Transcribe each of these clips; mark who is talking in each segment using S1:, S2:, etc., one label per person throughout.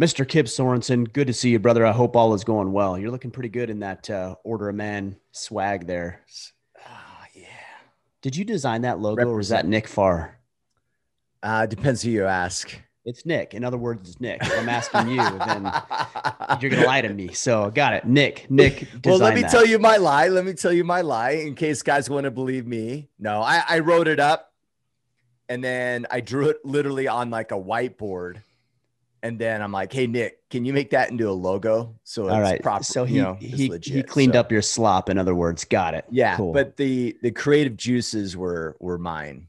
S1: Mr. Kip Sorensen, good to see you, brother. I hope all is going well. You're looking pretty good in that Order of Man swag there.
S2: Oh, yeah.
S1: Did you design that logo or is that
S2: Represent.
S1: Nick Farr?
S2: Depends who you ask.
S1: It's Nick. In other words, it's Nick. If I'm asking you, then you're going to lie to me. So got it. Nick
S2: Well, let
S1: designed
S2: me tell
S1: that.
S2: you my lie. Let me tell you my lie in case guys want to believe me. No, I wrote it up and then I drew it literally on like a whiteboard. And then I'm like, hey, Nick, can you make that into a logo? So
S1: All
S2: it's
S1: right.
S2: proper,
S1: So
S2: it's
S1: he
S2: legit.
S1: cleaned
S2: So
S1: up your slop. In other words, got it.
S2: yeah,
S1: Cool.
S2: but the creative juices were mine.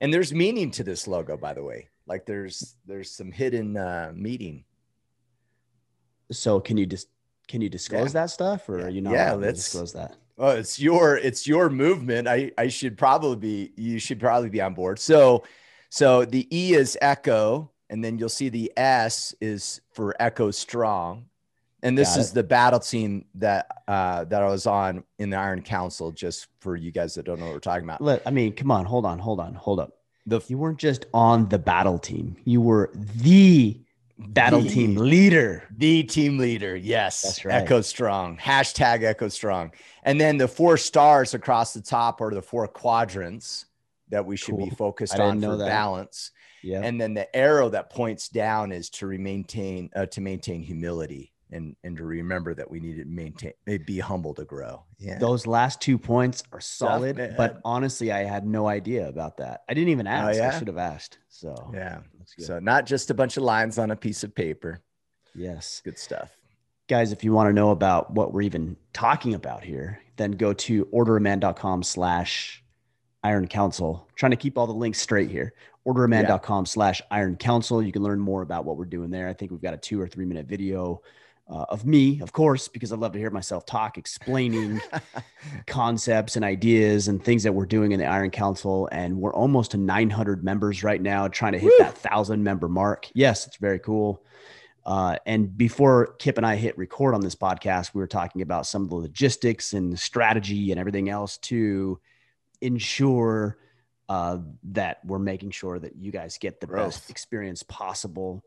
S2: And there's meaning to this logo, by the way. Like there's some hidden meaning.
S1: So can you disclose
S2: Yeah.
S1: that stuff, or
S2: Yeah.
S1: are you not
S2: Yeah.
S1: allowed to
S2: Let's
S1: disclose that?
S2: Oh, it's your movement. I should probably be you should probably be on board. So the E is echo, and then you'll see the S is for echo strong. And this
S1: Got
S2: is
S1: it.
S2: the battle team that I was on in the Iron Council, just for you guys that don't know what we're talking about.
S1: I mean, come on, hold up.
S2: The
S1: You weren't just on the battle team. You were the battle team
S2: the
S1: leader.
S2: the team leader. Yes.
S1: That's right.
S2: Echo strong. Hashtag echo strong. And then the 4 stars across the top are the 4 quadrants that we should be
S1: Cool. I
S2: focused on
S1: didn't
S2: for
S1: know that.
S2: balance.
S1: Yeah.
S2: And then the arrow that points down is to maintain humility and to remember that we need to be humble to grow. Yeah.
S1: Those last 2 points are
S2: Tough,
S1: solid, but
S2: man.
S1: honestly, I had no idea about that. I didn't even
S2: Oh
S1: ask. I
S2: yeah.
S1: should have asked. So
S2: Yeah.
S1: that's good.
S2: So not just a bunch of lines on a piece of paper.
S1: Yes.
S2: Good stuff.
S1: Guys, if you want to know about what we're even talking about here, then go to orderofman.com/Iron Council. Trying to keep all the links straight here.
S2: Yeah.
S1: Orderofman.com/Iron Council. You can learn more about what we're doing there. I think we've got a 2 or 3 minute video of me, of course, because I love to hear myself talk, explaining concepts and ideas and things that we're doing in the Iron Council. And we're almost to 900 members right now, trying to hit
S2: Woo!
S1: that 1,000 member mark. Yes, it's very cool. And before Kip and I hit record on this podcast, we were talking about some of the logistics and strategy and everything else to ensure that we're making sure that you guys get the best
S2: Growth.
S1: experience possible.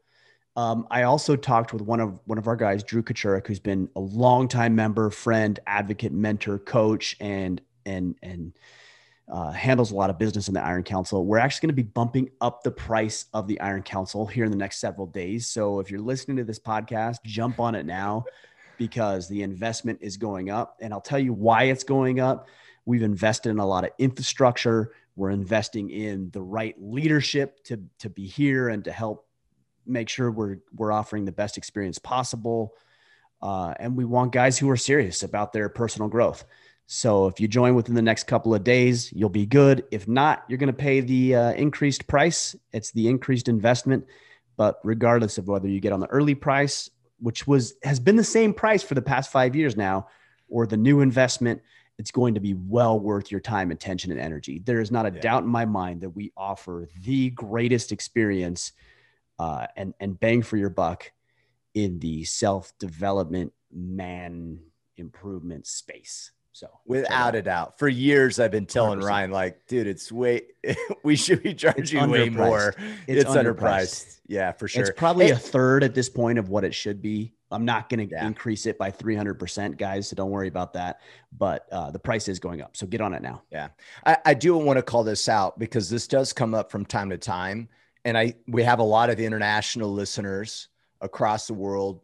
S1: I also talked with one of our guys, Drew Kachurik, who's been a longtime member, friend, advocate, mentor, coach, and handles a lot of business in the Iron Council. We're actually going to be bumping up the price of the Iron Council here in the next several days. So if you're listening to this podcast, jump on it now because the investment is going up. And I'll tell you why it's going up. We've invested in a lot of infrastructure. We're investing in the right leadership to be here and to help make sure we're offering the best experience possible. And we want guys who are serious about their personal growth. So if you join within the next couple of days, you'll be good. If not, you're going to pay the increased price. It's the increased investment. But regardless of whether you get on the early price, which has been the same price for the past 5 years now, or the new investment, it's going to be well worth your time, attention, and energy. There is not a
S2: Yeah.
S1: doubt in my mind that we offer the greatest experience and bang for your buck in the self-development, man improvement space. So check it
S2: Without
S1: out.
S2: a doubt. For years, I've been telling
S1: 100%.
S2: Ryan, like, dude, it's way, we should be
S1: It's
S2: charging way
S1: underpriced.
S2: more.
S1: It's
S2: It's
S1: underpriced.
S2: underpriced. Yeah, for
S1: It's
S2: sure.
S1: probably
S2: Hey,
S1: a third at this point of what it should be. I'm not going to
S2: yeah,
S1: increase it by 300%, guys. So don't worry about that. But the price is going up. So get on it now.
S2: yeah. I do want to call this out because this does come up from time to time. And we have a lot of international listeners across the world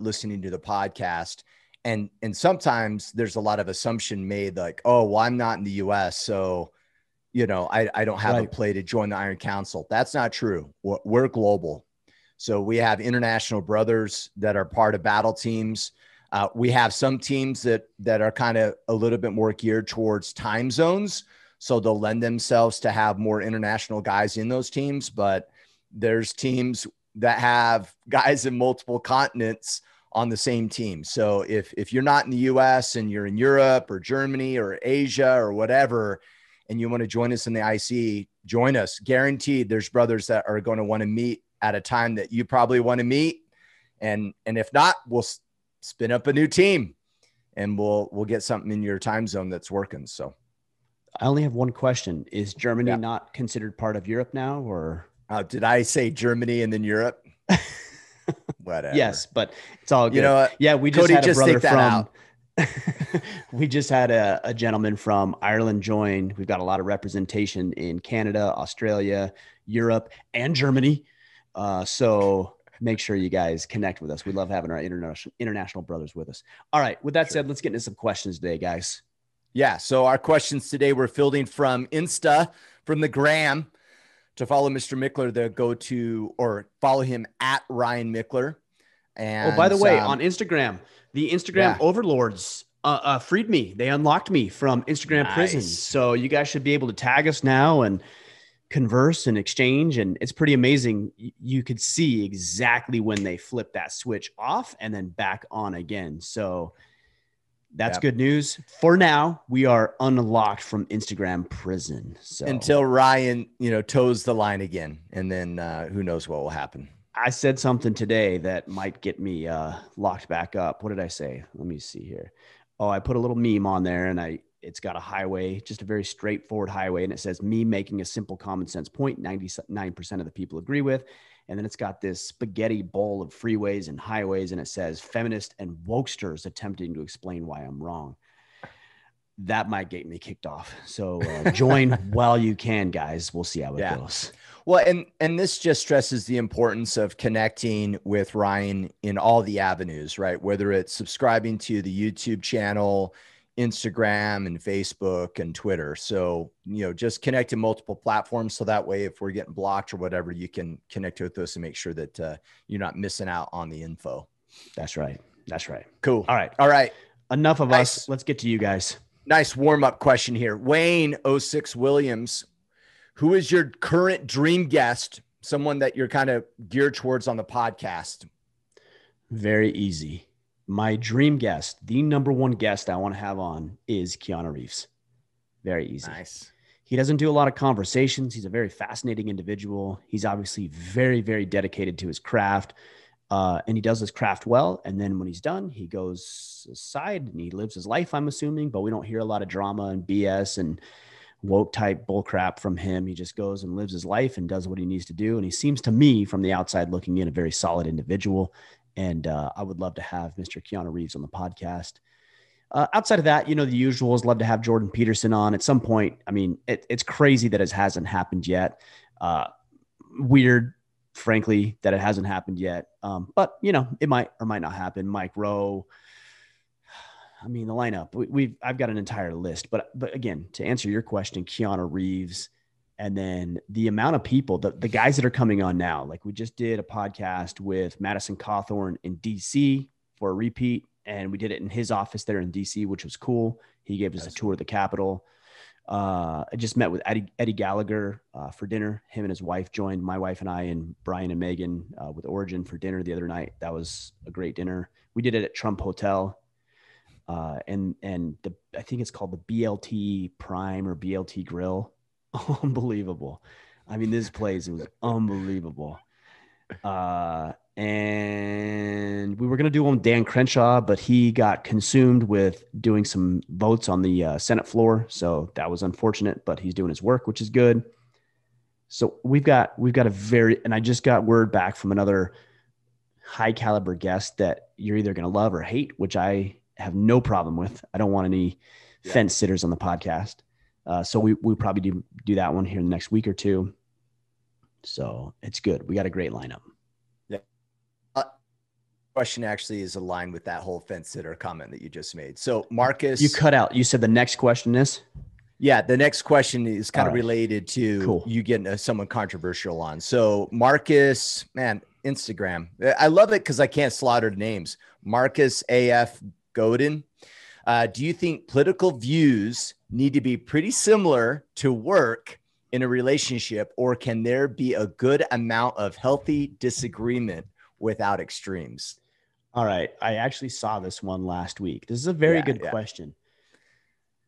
S2: listening to the podcast. And sometimes there's a lot of assumption made like, oh, well, I'm not in the US. So, I don't have a
S1: Right.
S2: play to join the Iron Council. That's not true. We're global. So we have international brothers that are part of battle teams. We have some teams that are kind of a little bit more geared towards time zones. So they'll lend themselves to have more international guys in those teams. But there's teams that have guys in multiple continents on the same team. So if you're not in the US and you're in Europe or Germany or Asia or whatever, and you want to join us in the IC, join us. Guaranteed there's brothers that are going to want to meet at a time that you probably want to meet. And if not, we'll spin up a new team and we'll get something in your time zone that's working. So
S1: I only have one question. Is Germany
S2: yeah.
S1: not considered part of Europe now, or?
S2: Did I say Germany and then Europe? Whatever.
S1: Yes, but it's all good.
S2: You know what?
S1: Yeah, we just
S2: Cody,
S1: had a
S2: just
S1: brother
S2: take that
S1: from
S2: out.
S1: we just had a gentleman from Ireland join. We've got a lot of representation in Canada, Australia, Europe, and Germany. So make sure you guys connect with us. We love having our international brothers with us. All right. With that said, let's get into some questions today, guys.
S2: Yeah. So our questions today we're fielding from Insta, from the gram. To follow Mr. Mickler, they'll go to or follow him at Ryan Mickler. And
S1: by the way, on Instagram, the Instagram overlords freed me. They unlocked me from Instagram prison. So you guys should be able to tag us now and converse and exchange. And it's pretty amazing. You could see exactly when they flip that switch off and then back on again. So that's good news. For now, we are unlocked from Instagram prison. So
S2: until Ryan, toes the line again, and then who knows what will happen.
S1: I said something today that might get me locked back up. What did I say? Let me see here. Oh, I put a little meme on there, and it's got a highway, just a very straightforward highway, and it says me making a simple common sense point 99% of the people agree with. And then it's got this spaghetti bowl of freeways and highways, and it says feminist and wokesters attempting to explain why I'm wrong. That might get me kicked off. So join while you can, guys. We'll see how it goes.
S2: Well, and this just stresses the importance of connecting with Ryan in all the avenues, right? Whether it's subscribing to the YouTube channel, Instagram and Facebook and Twitter. So, just connect to multiple platforms. So that way, if we're getting blocked or whatever, you can connect with us and make sure that you're not missing out on the info.
S1: That's right. That's right.
S2: Cool.
S1: All right.
S2: All right.
S1: Enough of us. Let's get to you guys.
S2: Nice warm-up question here. Wayne 06 Williams, who is your current dream guest? Someone that you're kind of geared towards on the podcast?
S1: Very easy. My dream guest, the number one guest I want to have on is Keanu Reeves. Very easy.
S2: Nice.
S1: He doesn't do a lot of conversations. He's a very fascinating individual. He's obviously very, very dedicated to his craft. And he does his craft well. And then when he's done, he goes aside and he lives his life, I'm assuming, but we don't hear a lot of drama and BS and woke type bullcrap from him. He just goes and lives his life and does what he needs to do. And he seems to me from the outside looking in a very solid individual. And I would love to have Mr. Keanu Reeves on the podcast. Outside of that, the usuals, love to have Jordan Peterson on at some point. I mean, it's crazy that it hasn't happened yet. Weird, frankly, that it hasn't happened yet. But it might or might not happen. Mike Rowe. I mean, the lineup, I've got an entire list, but again, to answer your question, Keanu Reeves, and then the amount of people, the guys that are coming on now, like we just did a podcast with Madison Cawthorn in DC for a repeat. And we did it in his office there in DC, which was cool. He gave us a tour of the Capitol. I just met with Eddie Gallagher for dinner. Him and his wife joined my wife and I and Brian and Megan with Origin for dinner the other night. That was a great dinner. We did it at Trump Hotel. I think it's called the BLT Prime or BLT Grill. Unbelievable. I mean, this place, it was unbelievable. And we were going to do one with Dan Crenshaw, but he got consumed with doing some votes on the Senate floor. So that was unfortunate, but he's doing his work, which is good. So we've got and I just got word back from another high caliber guest that you're either going to love or hate, which I have no problem with. I don't want any fence sitters on the podcast. So we probably do that one here in the next week or two. So it's good. We got a great lineup.
S2: Question actually is aligned with that whole fence sitter comment that you just made. So Marcus,
S1: you cut out. You said the next question is?
S2: Yeah, the next question is kind of related to you getting someone controversial on. So Marcus, man, Instagram. I love it because I can't slaughter names. Marcus AF Godin. Do you think political views need to be pretty similar to work in a relationship, or can there be a good amount of healthy disagreement without extremes?
S1: All right. I actually saw this one last week. This is a very good question.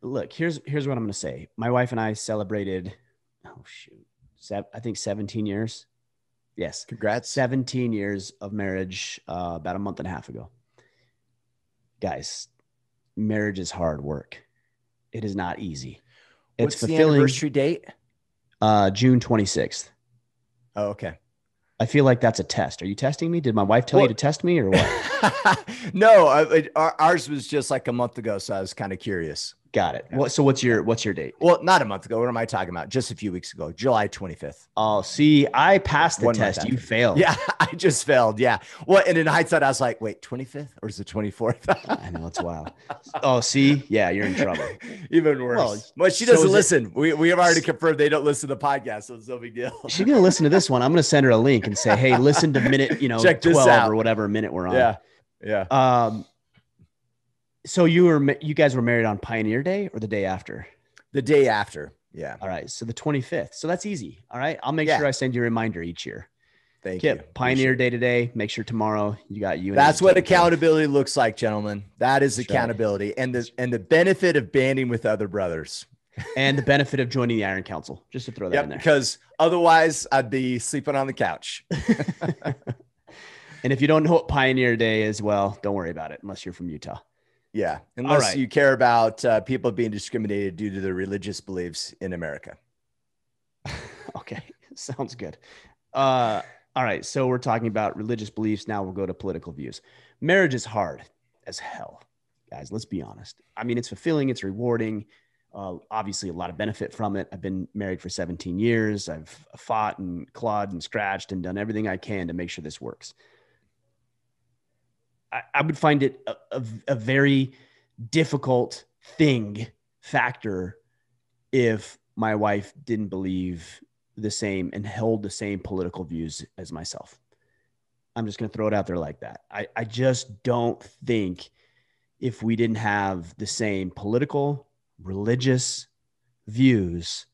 S1: Look, here's what I'm going to say. My wife and I celebrated, I think 17 years. Yes.
S2: Congrats.
S1: 17 years of marriage about a month and a half ago. Guys, marriage is hard work. It is not easy.
S2: What's the anniversary date?
S1: June 26th.
S2: Oh, okay.
S1: I feel like that's a test. Are you testing me? Did my wife tell you to test me or what?
S2: No, ours was just like a month ago. So I was kind of curious.
S1: Got it.
S2: Yeah.
S1: So what's your date?
S2: Well, not a month ago. What am I talking about? Just a few weeks ago, July 25th.
S1: Oh, see, I passed the
S2: 1 month
S1: test. You
S2: after.
S1: failed.
S2: Yeah, I just failed. Yeah. Well, and in hindsight, I was like, wait, 25th or is it 24th?
S1: I know, it's wild. Oh, see, yeah, you're in trouble.
S2: Even worse. Well, she doesn't listen. We have already confirmed they don't listen to the podcast, so it's no big deal.
S1: She's gonna listen to this one. I'm gonna send her a link and say, hey, listen to minute,
S2: check
S1: 12 or whatever minute we're on.
S2: Yeah. Yeah.
S1: So you guys were married on Pioneer Day or the day after?
S2: The day after. Yeah.
S1: All right. So the 25th. So that's easy. All right. I'll make sure I send you a reminder each year.
S2: Thank you.
S1: Pioneer Day today. Make sure tomorrow you got you.
S2: That's what accountability looks like, gentlemen. That is accountability. Right. And the benefit of banding with other brothers.
S1: And the benefit of joining the Iron Council, just to throw that in there.
S2: Because otherwise I'd be sleeping on the couch.
S1: And if you don't know what Pioneer Day is, well, don't worry about it unless you're from Utah.
S2: Yeah. Unless you care about people being discriminated due to their religious beliefs in America.
S1: Okay. Sounds good. All right. So we're talking about religious beliefs. Now we'll go to political views. Marriage is hard as hell, guys. Let's be honest. I mean, it's fulfilling. It's rewarding. Obviously a lot of benefit from it. I've been married for 17 years. I've fought and clawed and scratched and done everything I can to make sure this works. I would find it a very difficult factor if my wife didn't believe the same and held the same political views as myself. I'm just going to throw it out there like that. I just don't think if we didn't have the same political, religious views,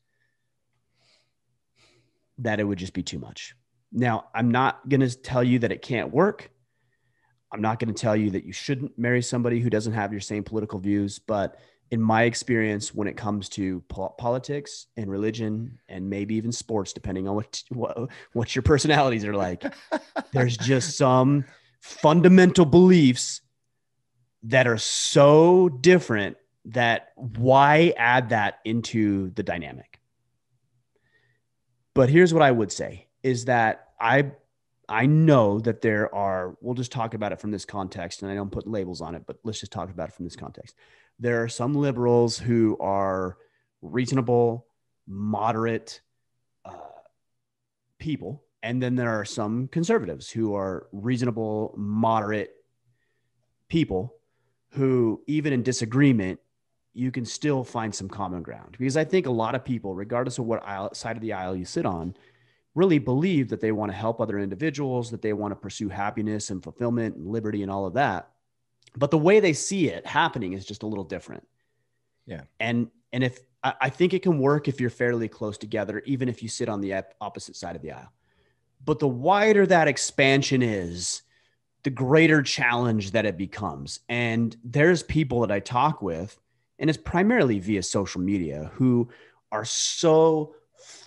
S1: that it would just be too much. Now, I'm not going to tell you that it can't work. I'm not going to tell you that you shouldn't marry somebody who doesn't have your same political views, but in my experience, when it comes to politics and religion and maybe even sports, depending on what your personalities are like, there's just some fundamental beliefs that are so different that why add that into the dynamic? But here's what I would say is that I know that there are, we'll just talk about it from this context, and I don't put labels on it, but let's just talk about it from this context. There are some liberals who are reasonable, moderate people. And then there are some conservatives who are reasonable, moderate people who, even in disagreement, you can still find some common ground. Because I think a lot of people, regardless of what side of the aisle you sit on, really believe that they want to help other individuals, that they want to pursue happiness and fulfillment and liberty and all of that. But the way they see it happening is just a little different.
S2: Yeah.
S1: And if I think it can work if you're fairly close together, even if you sit on the opposite side of the aisle. But the wider that expansion is, the greater challenge that it becomes. And there's people that I talk with, and it's primarily via social media, who are so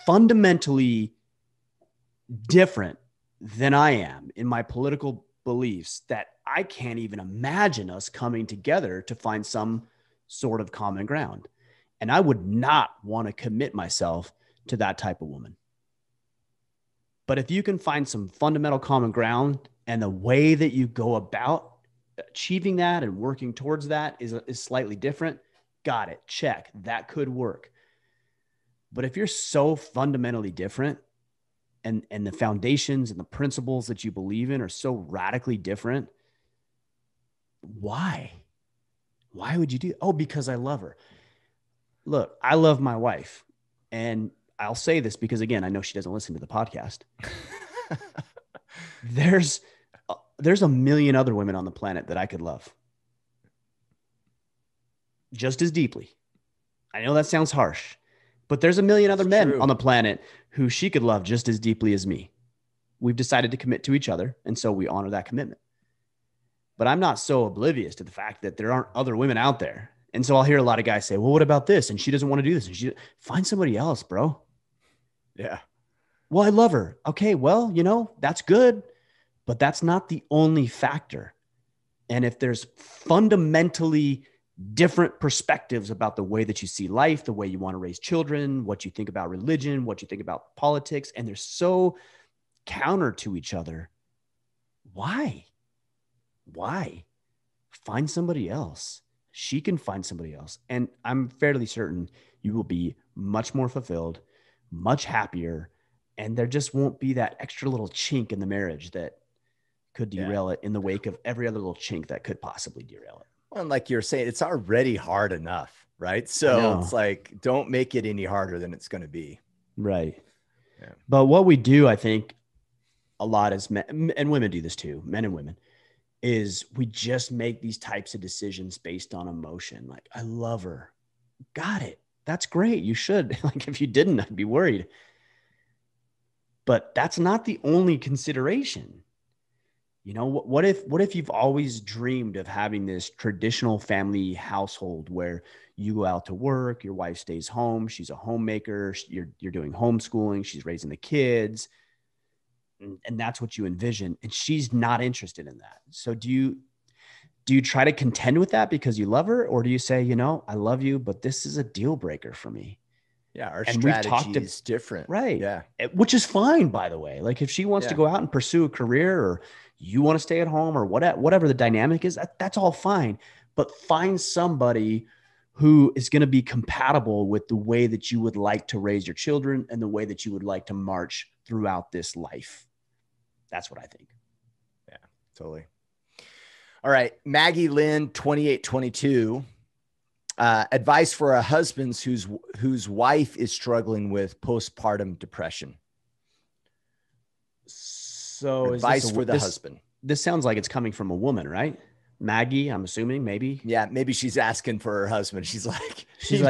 S1: fundamentally different than I am in my political beliefs that I can't even imagine us coming together to find some sort of common ground. And I would not want to commit myself to that type of woman. But if you can find some fundamental common ground and the way that you go about achieving that and working towards that is slightly different, got it. Check. That could work. But if you're so fundamentally different, and the foundations and the principles that you believe in are so radically different, why? Why would you do? Oh, because I love her. Look, I love my wife. And I'll say this because, again, I know she doesn't listen to the podcast. There's a million other women on the planet that I could love just as deeply. I know that sounds harsh, but there's a million other men on the planet who she could love just as deeply as me. We've decided to commit to each other, and so we honor that commitment. But I'm not so oblivious to the fact that there aren't other women out there. And so I'll hear a lot of guys say, well, what about this? And she doesn't want to do this. And find somebody else, bro.
S2: Yeah.
S1: Well, I love her. Okay, well, that's good, but that's not the only factor. And if there's fundamentally different perspectives about the way that you see life, the way you want to raise children, what you think about religion, what you think about politics, and they're so counter to each other. Why? Find somebody else. She can find somebody else. And I'm fairly certain you will be much more fulfilled, much happier, and there just won't be that extra little chink in the marriage that could derail it in the wake of every other little chink that could possibly derail it.
S2: Well, and like you're saying, it's already hard enough, right? So it's like, don't make it any harder than it's going to be.
S1: Right.
S2: Yeah.
S1: But what we do, I think, a lot as men, and women do this too, men and women, is we just make these types of decisions based on emotion. Like, I love her. Got it. That's great. You should. Like, if you didn't, I'd be worried. But that's not the only consideration. You know, what if you've always dreamed of having this traditional family household where you go out to work, your wife stays home, she's a homemaker, you're doing homeschooling, she's raising the kids, and that's what you envision, and she's not interested in that. So do you try to contend with that because you love her, or do you say, you know, I love you, but this is a deal breaker for me?
S2: Yeah, our strategy is different.
S1: Right.
S2: Yeah.
S1: Which is fine, by the way. Like, if she wants to go out and pursue a career, or you want to stay at home, or whatever the dynamic is, that's all fine. But find somebody who is going to be compatible with the way that you would like to raise your children and the way that you would like to march throughout this life. That's what I think.
S2: Yeah, totally. All right. Maggie Lynn, 2822. Advice for a husband whose wife is struggling with postpartum depression.
S1: So
S2: advice for the husband.
S1: This sounds like it's coming from a woman, right? Maggie, I'm assuming, maybe.
S2: Yeah, maybe she's asking for her husband. She's like,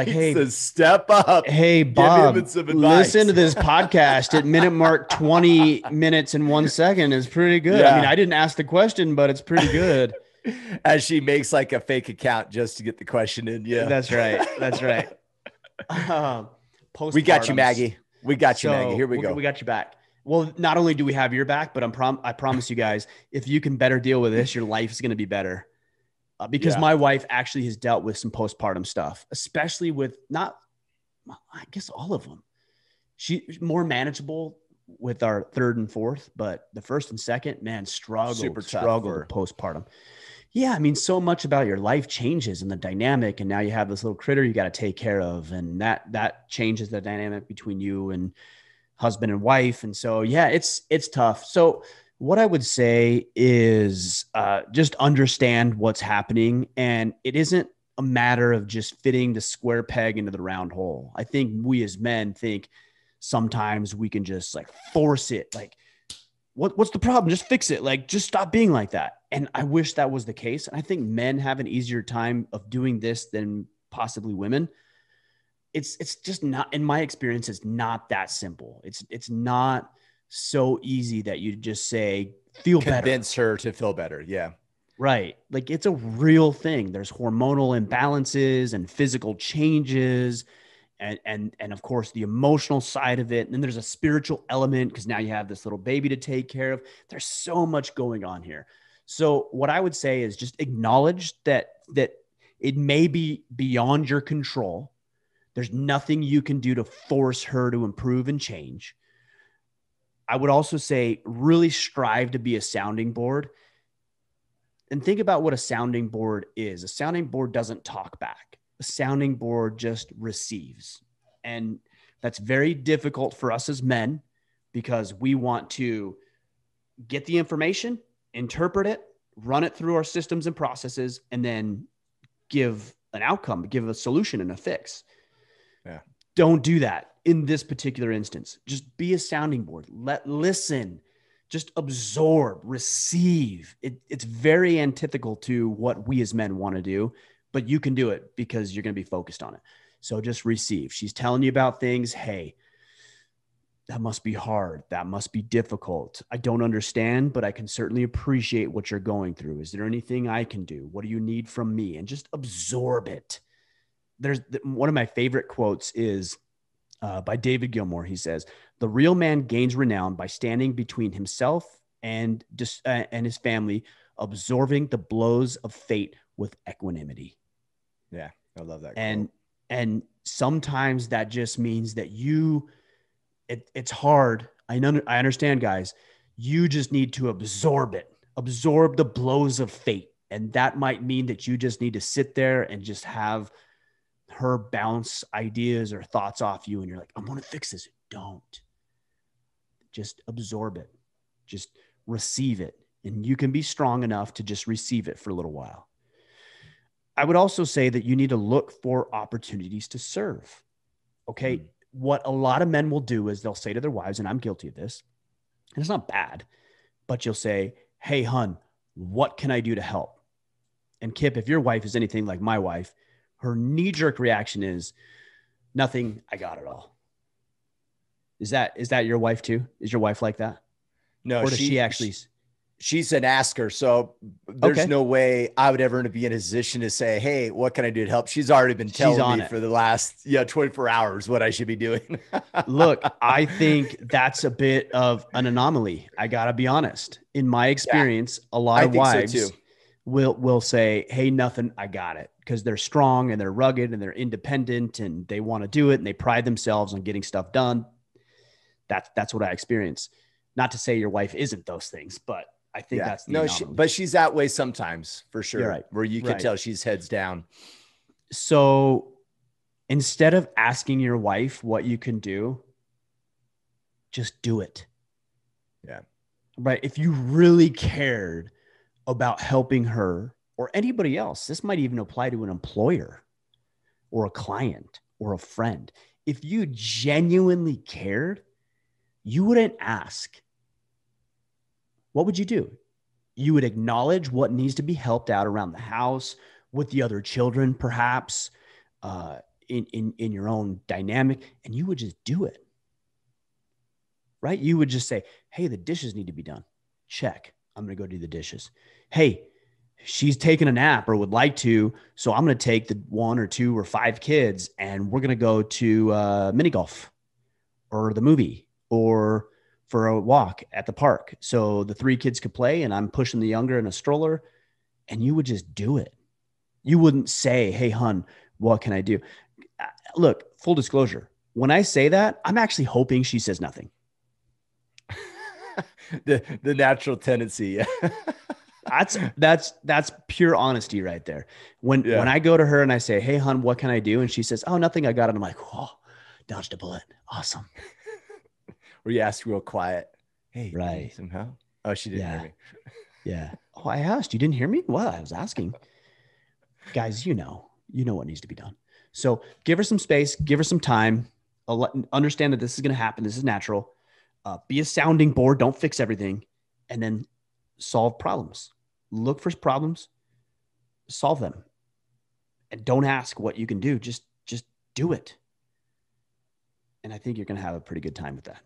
S1: hey,
S2: to step up.
S1: Hey, Bob, listen to this podcast at minute mark 20 minutes and 1 second is pretty good. Yeah. I mean, I didn't ask the question, but it's pretty good.
S2: As she makes like a fake account just to get the question in. Yeah,
S1: that's right. That's right.
S2: We got you, Maggie. We got you, Maggie. Here we go.
S1: We got you back. Well, not only do we have your back, but I promise you guys, if you can better deal with this, your life is going to be better. Because my wife actually has dealt with some postpartum stuff, especially with I guess all of them. She's more manageable with our third and fourth, but the first and second, man, struggled with postpartum. Yeah. I mean, so much about your life changes and the dynamic, and now you have this little critter you got to take care of. And that changes the dynamic between you and husband and wife. And so, yeah, it's tough. So what I would say is just understand what's happening. And it isn't a matter of just fitting the square peg into the round hole. I think we as men think sometimes we can just like force it. Like, what's the problem? Just fix it. Like, just stop being like that. And I wish that was the case. And I think men have an easier time of doing this than possibly women. It's just not, in my experience, it's not that simple. It's not so easy that you just say, feel better.
S2: Convince her to feel better. Yeah.
S1: Right. Like, it's a real thing. There's hormonal imbalances and physical changes and of course the emotional side of it. And then there's a spiritual element because now you have this little baby to take care of. There's so much going on here. So what I would say is just acknowledge that it may be beyond your control. There's nothing you can do to force her to improve and change. I would also say really strive to be a sounding board. And think about what a sounding board is. A sounding board doesn't talk back. A sounding board just receives. And that's very difficult for us as men because we want to get the information, interpret it, run it through our systems and processes, and then give an outcome, give a solution and a fix.
S2: Yeah.
S1: Don't do that in this particular instance. Just be a sounding board. Listen, just absorb, receive. It's very antithetical to what we as men want to do, but you can do it because you're going to be focused on it. So just receive. She's telling you about things. Hey, that must be hard. That must be difficult. I don't understand, but I can certainly appreciate what you're going through. Is there anything I can do? What do you need from me? And just absorb it. There's one of my favorite quotes is by David Gilmour. He says, "The real man gains renown by standing between himself and his family, absorbing the blows of fate with equanimity."
S2: Yeah, I love that
S1: quote. And sometimes that just means that it's hard. I know, I understand, guys. You just need to absorb it, absorb the blows of fate. And that might mean that you just need to sit there and just have her bounce ideas or thoughts off you. And you're like, I'm going to fix this. Don't. Just absorb it. Just receive it. And you can be strong enough to just receive it for a little while. I would also say that you need to look for opportunities to serve. Okay. What a lot of men will do is they'll say to their wives, and I'm guilty of this, and it's not bad, but you'll say, hey, hun, what can I do to help? And Kip, if your wife is anything like my wife, her knee-jerk reaction is nothing. I got it all. Is that your wife too? Is your wife like that?
S2: No,
S1: or does she actually?
S2: She's an asker. So there's no way I would ever be in a position to say, hey, what can I do to help? She's already been telling me for the last 24 hours what I should be doing.
S1: Look, I think that's a bit of an anomaly. I got to be honest. In my experience, a lot of wives will say, hey, nothing, I got it. Because they're strong and they're rugged and they're independent and they want to do it and they pride themselves on getting stuff done. That's what I experience. Not to say your wife isn't those things, but I think that's the anomaly.
S2: But she's that way sometimes for sure.
S1: You're right.
S2: Where you can tell she's heads down.
S1: So instead of asking your wife what you can do, just do it.
S2: Yeah.
S1: Right. If you really cared about helping her or anybody else, this might even apply to an employer or a client or a friend. If you genuinely cared, you wouldn't ask. What would you do? You would acknowledge what needs to be helped out around the house with the other children, perhaps in your own dynamic, and you would just do it. Right? You would just say, hey, the dishes need to be done. Check. I'm going to go do the dishes. Hey, she's taking a nap or would like to, so I'm going to take the 1 or 2 or 5 kids and we're going to go to mini golf or the movie or for a walk at the park. So the 3 kids could play and I'm pushing the younger in a stroller, and you would just do it. You wouldn't say, hey, hun, what can I do? Look, full disclosure. When I say that, I'm actually hoping she says nothing.
S2: the natural tendency.
S1: That's pure honesty right there. When I go to her and I say, hey, hun, what can I do? And she says, oh, nothing, I got it. I'm like, oh, dodged a bullet. Awesome.
S2: Or you ask real quiet, hey,
S1: right.
S2: Somehow. Oh, she didn't hear me.
S1: Yeah. Oh, I asked. You didn't hear me? Well, I was asking. Guys, you know what needs to be done. So give her some space, give her some time. Understand that this is going to happen. This is natural. Be a sounding board. Don't fix everything. And then solve problems. Look for problems, solve them. And don't ask what you can do. Just do it. And I think you're going to have a pretty good time with that.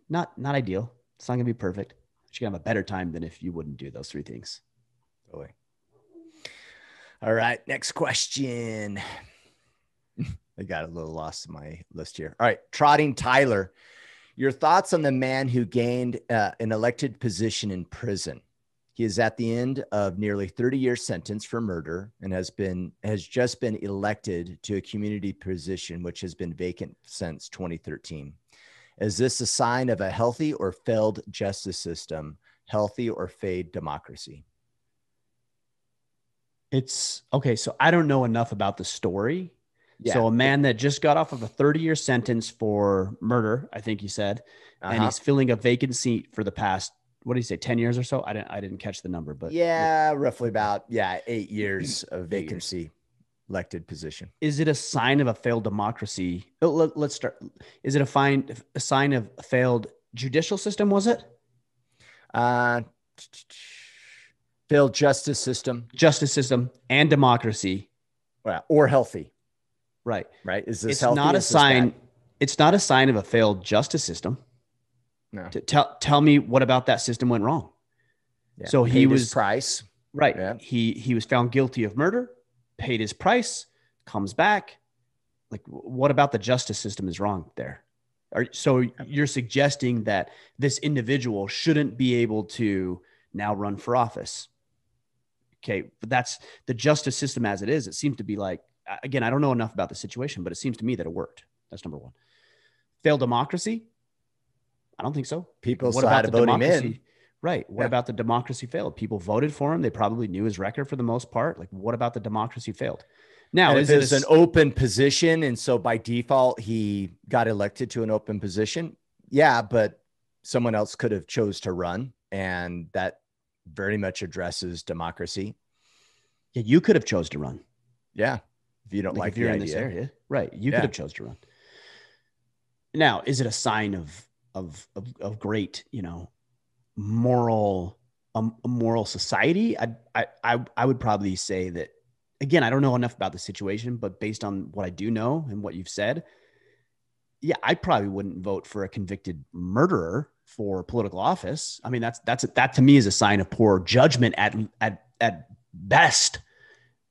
S1: Not ideal. It's not going to be perfect. But you're going to have a better time than if you wouldn't do those 3 things.
S2: Totally. All right. Next question. I got a little lost in my list here. All right. Trotting Tyler, your thoughts on the man who gained an elected position in prison. He is at the end of nearly 30-year sentence for murder and has just been elected to a community position, which has been vacant since 2013. Is this a sign of a healthy or failed justice system, healthy or failed democracy?
S1: It's okay. So I don't know enough about the story. Yeah. So a man that just got off of a 30-year sentence for murder, I think he said, and he's filling a vacant seat for the past, what did he say, 10 years or so? I didn't catch the number, but
S2: roughly about 8 years of vacancy, elected position.
S1: Is it a sign of a failed democracy? Let's start. Is it a sign of a failed judicial system? Was it?
S2: Failed justice system
S1: and democracy.
S2: Or healthy.
S1: Right.
S2: Is this
S1: it's
S2: healthy?
S1: Not a sign. It's not a sign of a failed justice system.
S2: No.
S1: Tell me what about that system went wrong.
S2: Yeah.
S1: So he was
S2: price.
S1: Right. Yeah. He was found guilty of murder, paid his price, comes back. Like, what about the justice system is wrong there? So you're suggesting that this individual shouldn't be able to now run for office. Okay. But that's the justice system as it is. It seems to be like, again, I don't know enough about the situation, but it seems to me that it worked. That's number one. Failed democracy. I don't think so.
S2: People
S1: What
S2: still had
S1: about
S2: to
S1: the
S2: vote him in.
S1: democracy? Right. What about the democracy failed? People voted for him. They probably knew his record for the most part. Like, what about the democracy failed? Now,
S2: And if
S1: is it
S2: it's an open position, and so by default he got elected to an open position, yeah, but someone else could have chose to run, and that very much addresses democracy.
S1: Yeah, you could have chose to run.
S2: Yeah, if you don't like
S1: if you're
S2: the
S1: in
S2: idea.
S1: this area, right? You could have chose to run. Now, is it a sign of great, moral a moral society? I would probably say that. Again, I don't know enough about the situation, but based on what I do know and what you've said, yeah, I probably wouldn't vote for a convicted murderer for political office. I mean, that to me is a sign of poor judgment at best.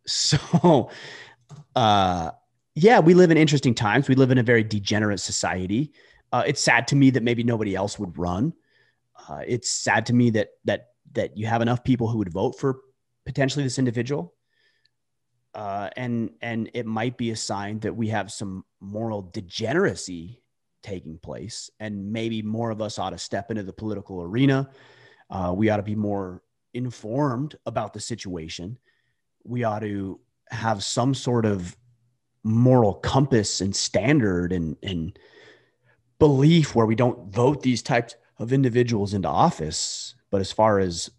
S1: So, yeah, we live in interesting times. We live in a very degenerate society. It's sad to me that maybe nobody else would run. It's sad to me that you have enough people who would vote for potentially this individual. And it might be a sign that we have some moral degeneracy taking place, and maybe more of us ought to step into the political arena. We ought to be more informed about the situation. We ought to have some sort of moral compass and standard and belief where we don't vote these types of individuals into office. But as far as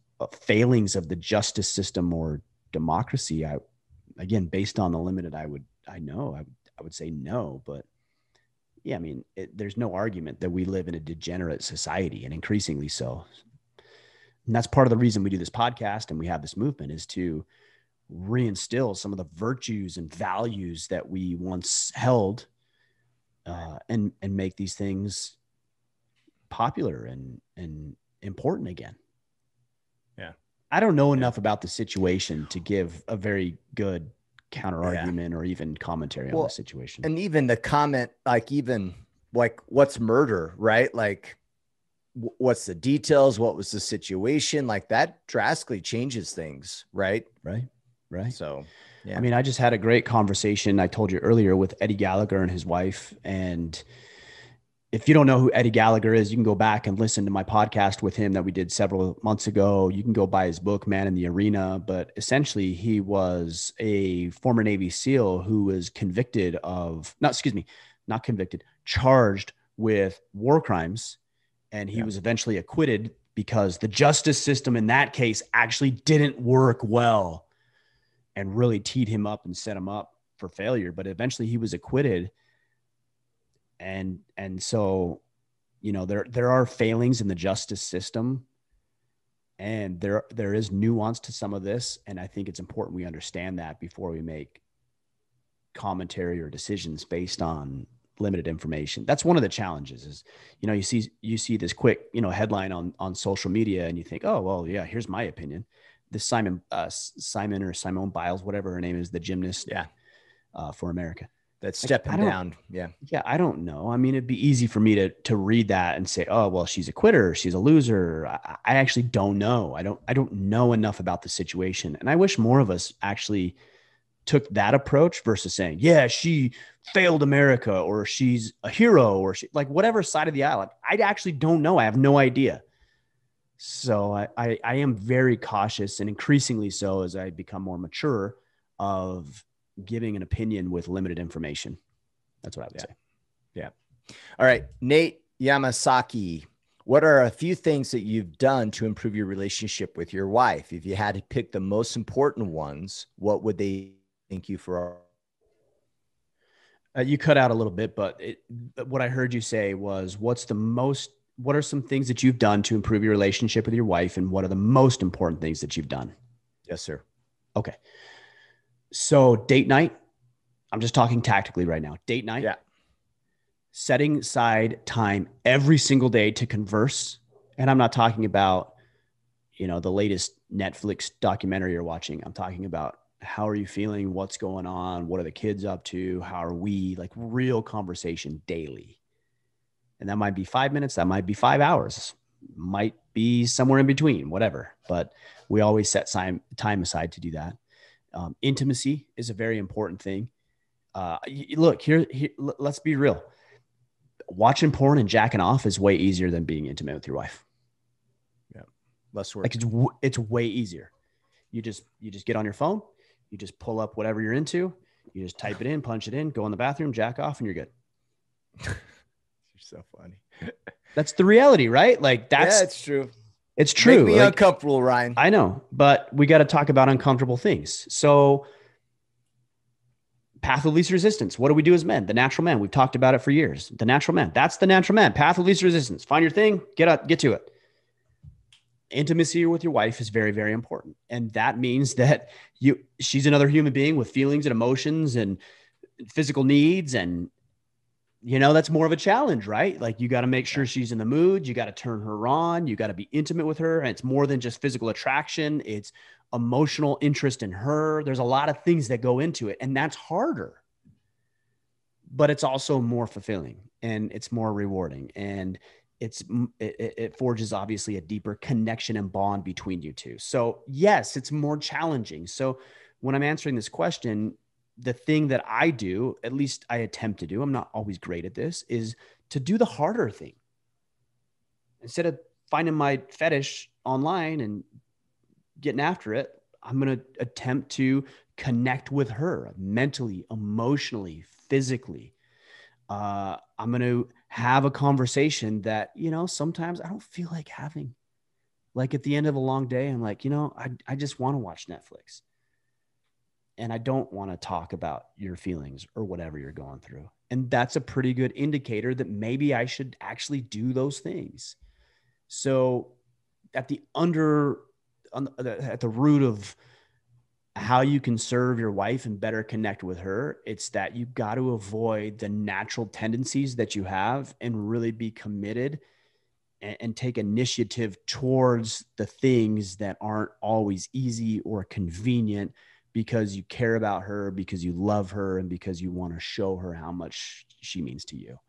S1: failings of the justice system or democracy, again, based on the limited I would say no. But yeah, I mean, there's no argument that we live in a degenerate society, and increasingly so. And that's part of the reason we do this podcast and we have this movement, is to reinstill some of the virtues and values that we once held, and make these things popular and important again.
S2: Yeah.
S1: I don't know enough about the situation to give a very good counter argument or even commentary on the situation.
S2: And even the comment, like what's murder, right? Like what's the details? What was the situation? Like that drastically changes things. Right. So, yeah.
S1: I mean, I just had a great conversation, I told you earlier, with Eddie Gallagher and his wife. And if you don't know who Eddie Gallagher is, you can go back and listen to my podcast with him that we did several months ago. You can go buy his book, Man in the Arena. But essentially, he was a former Navy SEAL who was charged with war crimes. And he was eventually acquitted because the justice system in that case actually didn't work well and really teed him up and set him up for failure. But eventually he was acquitted. And so, there are failings in the justice system, and there is nuance to some of this. And I think it's important we understand that before we make commentary or decisions based on limited information. That's one of the challenges is, you see this quick, headline on social media, and you think, oh, well, yeah, here's my opinion. This Simone Biles, whatever her name is, the gymnast for America.
S2: That's stepping down. Yeah.
S1: Yeah. I don't know. I mean, it'd be easy for me to read that and say, oh, well, she's a quitter. She's a loser. I actually don't know. I don't know enough about the situation. And I wish more of us actually took that approach versus saying, yeah, she failed America, or she's a hero, or she, like, whatever side of the aisle. I actually don't know. I have no idea. So I am very cautious, and increasingly so as I become more mature, of giving an opinion with limited information. That's what I would say.
S2: Yeah. All right. Nate Yamasaki, what are a few things that you've done to improve your relationship with your wife? If you had to pick the most important ones, what would they thank you for?
S1: You cut out a little bit, but what I heard you say was, what are some things that you've done to improve your relationship with your wife, and what are the most important things that you've done?
S2: Yes, sir.
S1: Okay. So date night, I'm just talking tactically right now. Date night.
S2: Yeah.
S1: Setting aside time every single day to converse. And I'm not talking about, the latest Netflix documentary you're watching. I'm talking about, how are you feeling? What's going on? What are the kids up to? How are we? Like, real conversation daily. And that might be 5 minutes. That might be 5 hours, might be somewhere in between, whatever. But we always set time aside to do that. Intimacy is a very important thing. Look, here, let's be real. watching porn and jacking off is way easier than being intimate with your wife.
S2: Yeah. Less work.
S1: Like it's way easier. You just get on your phone, you just pull up whatever you're into, you just type it in, punch it in, go in the bathroom, jack off, and you're good.
S2: You're so funny.
S1: That's the reality, right? Like
S2: yeah, it's true.
S1: It's true.
S2: Make me uncomfortable, Ryan.
S1: I know, but we got to talk about uncomfortable things. So path of least resistance. What do we do as men? The natural man. We've talked about it for years. The natural man. That's the natural man. Path of least resistance. Find your thing, get to it. Intimacy with your wife is very, very important. And that means that she's another human being with feelings and emotions and physical needs. And, that's more of a challenge, right? Like you got to make sure she's in the mood. You got to turn her on. You got to be intimate with her. And it's more than just physical attraction. It's emotional interest in her. There's a lot of things that go into it, and that's harder, but it's also more fulfilling and it's more rewarding. And it forges obviously a deeper connection and bond between you two. So yes, it's more challenging. So when I'm answering this question, the thing that I do, at least I attempt to do, I'm not always great at this, is to do the harder thing. Instead of finding my fetish online and getting after it, I'm going to attempt to connect with her mentally, emotionally, physically. I'm going to have a conversation that, sometimes I don't feel like having. Like at the end of a long day, I'm like, I just want to watch Netflix. And I don't want to talk about your feelings or whatever you're going through. And that's a pretty good indicator that maybe I should actually do those things. So at the root of how you can serve your wife and better connect with her, it's that you got to avoid the natural tendencies that you have and really be committed and take initiative towards the things that aren't always easy or convenient, because you care about her, because you love her, and because you want to show her how much she means to you.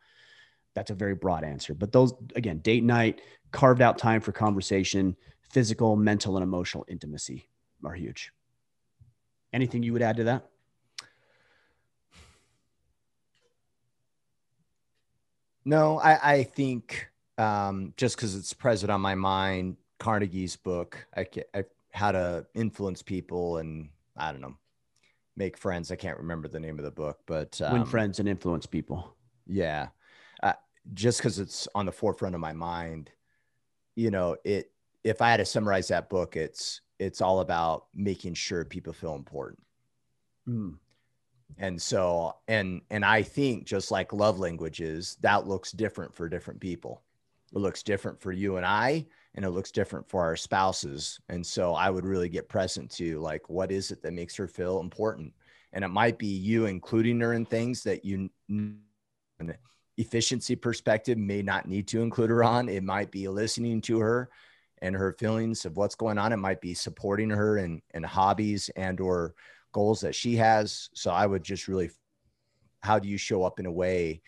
S1: That's a very broad answer. But those, again, date night, carved out time for conversation, physical, mental, and emotional intimacy are huge. Anything you would add to that?
S2: No, I think just because it's present on my mind, Carnegie's book, How to Influence People and, I don't know, make friends. I can't remember the name of the book, but
S1: Win friends and influence people.
S2: Yeah. Just because it's on the forefront of my mind, if I had to summarize that book, it's all about making sure people feel important. And so, and I think just like love languages, that looks different for different people. It looks different for you and I, and it looks different for our spouses. And so I would really get present to like, what is it that makes her feel important? And it might be you including her in things that you, from an efficiency perspective, may not need to include her on. It might be listening to her and her feelings of what's going on. It might be supporting her in hobbies and or goals that she has. So I would just really, how do you show up in a way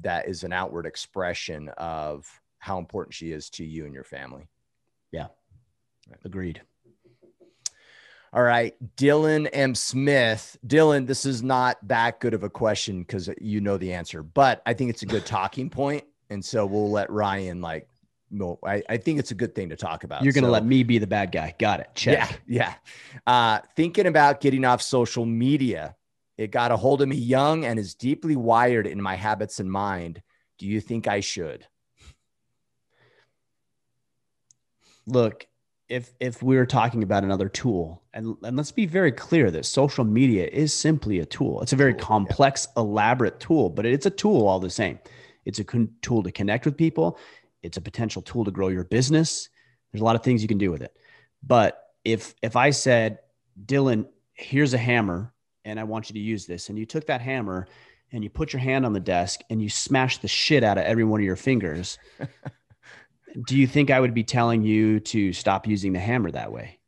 S2: that is an outward expression of how important she is to you and your family?
S1: Yeah. Agreed.
S2: All right. Dylan M. Smith. Dylan, this is not that good of a question because you know the answer, but I think it's a good talking point. And so we'll let Ryan I think it's a good thing to talk about.
S1: You're going to let me be the bad guy. Got it. Check.
S2: Yeah. Thinking about getting off social media. It got a hold of me young and is deeply wired in my habits and mind. Do you think I should?
S1: Look, if we were talking about another tool, and let's be very clear that social media is simply a tool. It's a very complex, elaborate tool, but it's a tool all the same. It's a tool to connect with people. It's a potential tool to grow your business. There's a lot of things you can do with it. But if I said, Dylan, here's a hammer and I want you to use this, and you took that hammer and you put your hand on the desk and you smashed the shit out of every one of your fingers, do you think I would be telling you to stop using the hammer that way?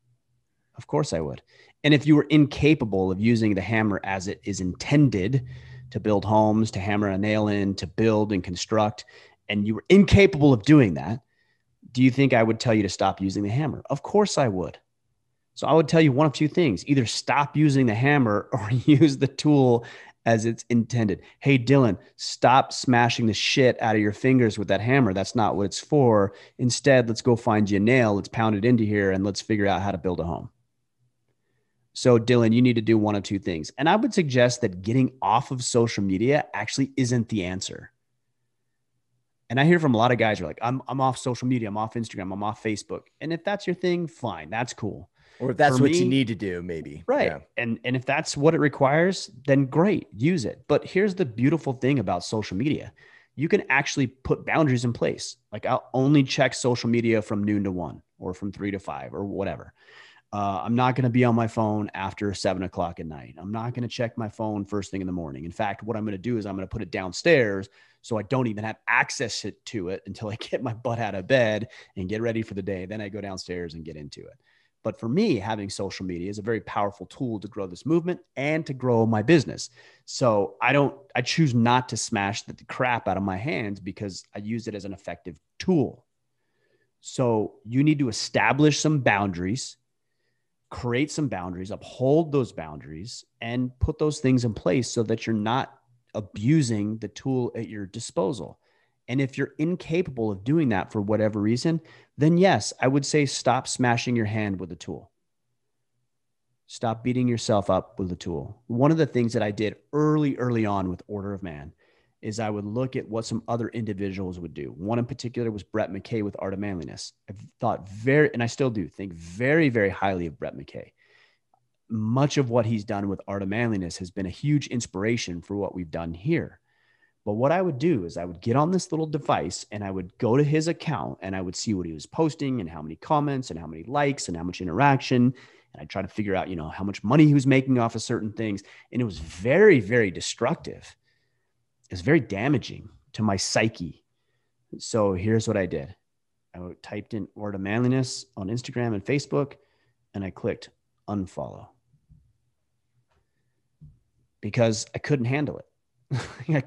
S1: Of course I would. And if you were incapable of using the hammer as it is intended to build homes, to hammer a nail in, to build and construct, and you were incapable of doing that, do you think I would tell you to stop using the hammer? Of course I would. So I would tell you one of two things: either stop using the hammer or use the tool as it's intended. Hey, Dylan, stop smashing the shit out of your fingers with that hammer. That's not what it's for. Instead, let's go find you a nail. Let's pound it into here and let's figure out how to build a home. So, Dylan, you need to do one of two things. And I would suggest that getting off of social media actually isn't the answer. And I hear from a lot of guys who are like, I'm off social media, I'm off Instagram, I'm off Facebook. And if that's your thing, fine, that's cool.
S2: Or if that's what you need to do, maybe.
S1: Right. Yeah. And if that's what it requires, then great, use it. But here's the beautiful thing about social media. You can actually put boundaries in place. Like I'll only check social media from noon to 1 or from 3 to 5 or whatever. I'm not going to be on my phone after 7 o'clock at night. I'm not going to check my phone first thing in the morning. In fact, what I'm going to do is I'm going to put it downstairs so I don't even have access to it until I get my butt out of bed and get ready for the day. Then I go downstairs and get into it. But for me, having social media is a very powerful tool to grow this movement and to grow my business. So I choose not to smash the crap out of my hands because I use it as an effective tool. So you need to establish some boundaries, create some boundaries, uphold those boundaries, and put those things in place so that you're not abusing the tool at your disposal. And if you're incapable of doing that for whatever reason, then yes, I would say stop smashing your hand with a tool. Stop beating yourself up with a tool. One of the things that I did early on with Order of Man is I would look at what some other individuals would do. One in particular was Brett McKay with Art of Manliness. I thought and I still do think very, very highly of Brett McKay. Much of what he's done with Art of Manliness has been a huge inspiration for what we've done here. But what I would do is I would get on this little device and I would go to his account and I would see what he was posting and how many comments and how many likes and how much interaction. And I'd try to figure out, how much money he was making off of certain things. And it was very, very destructive. It was very damaging to my psyche. So here's what I did. I typed in Art of Manliness on Instagram and Facebook, and I clicked unfollow because I couldn't handle it. I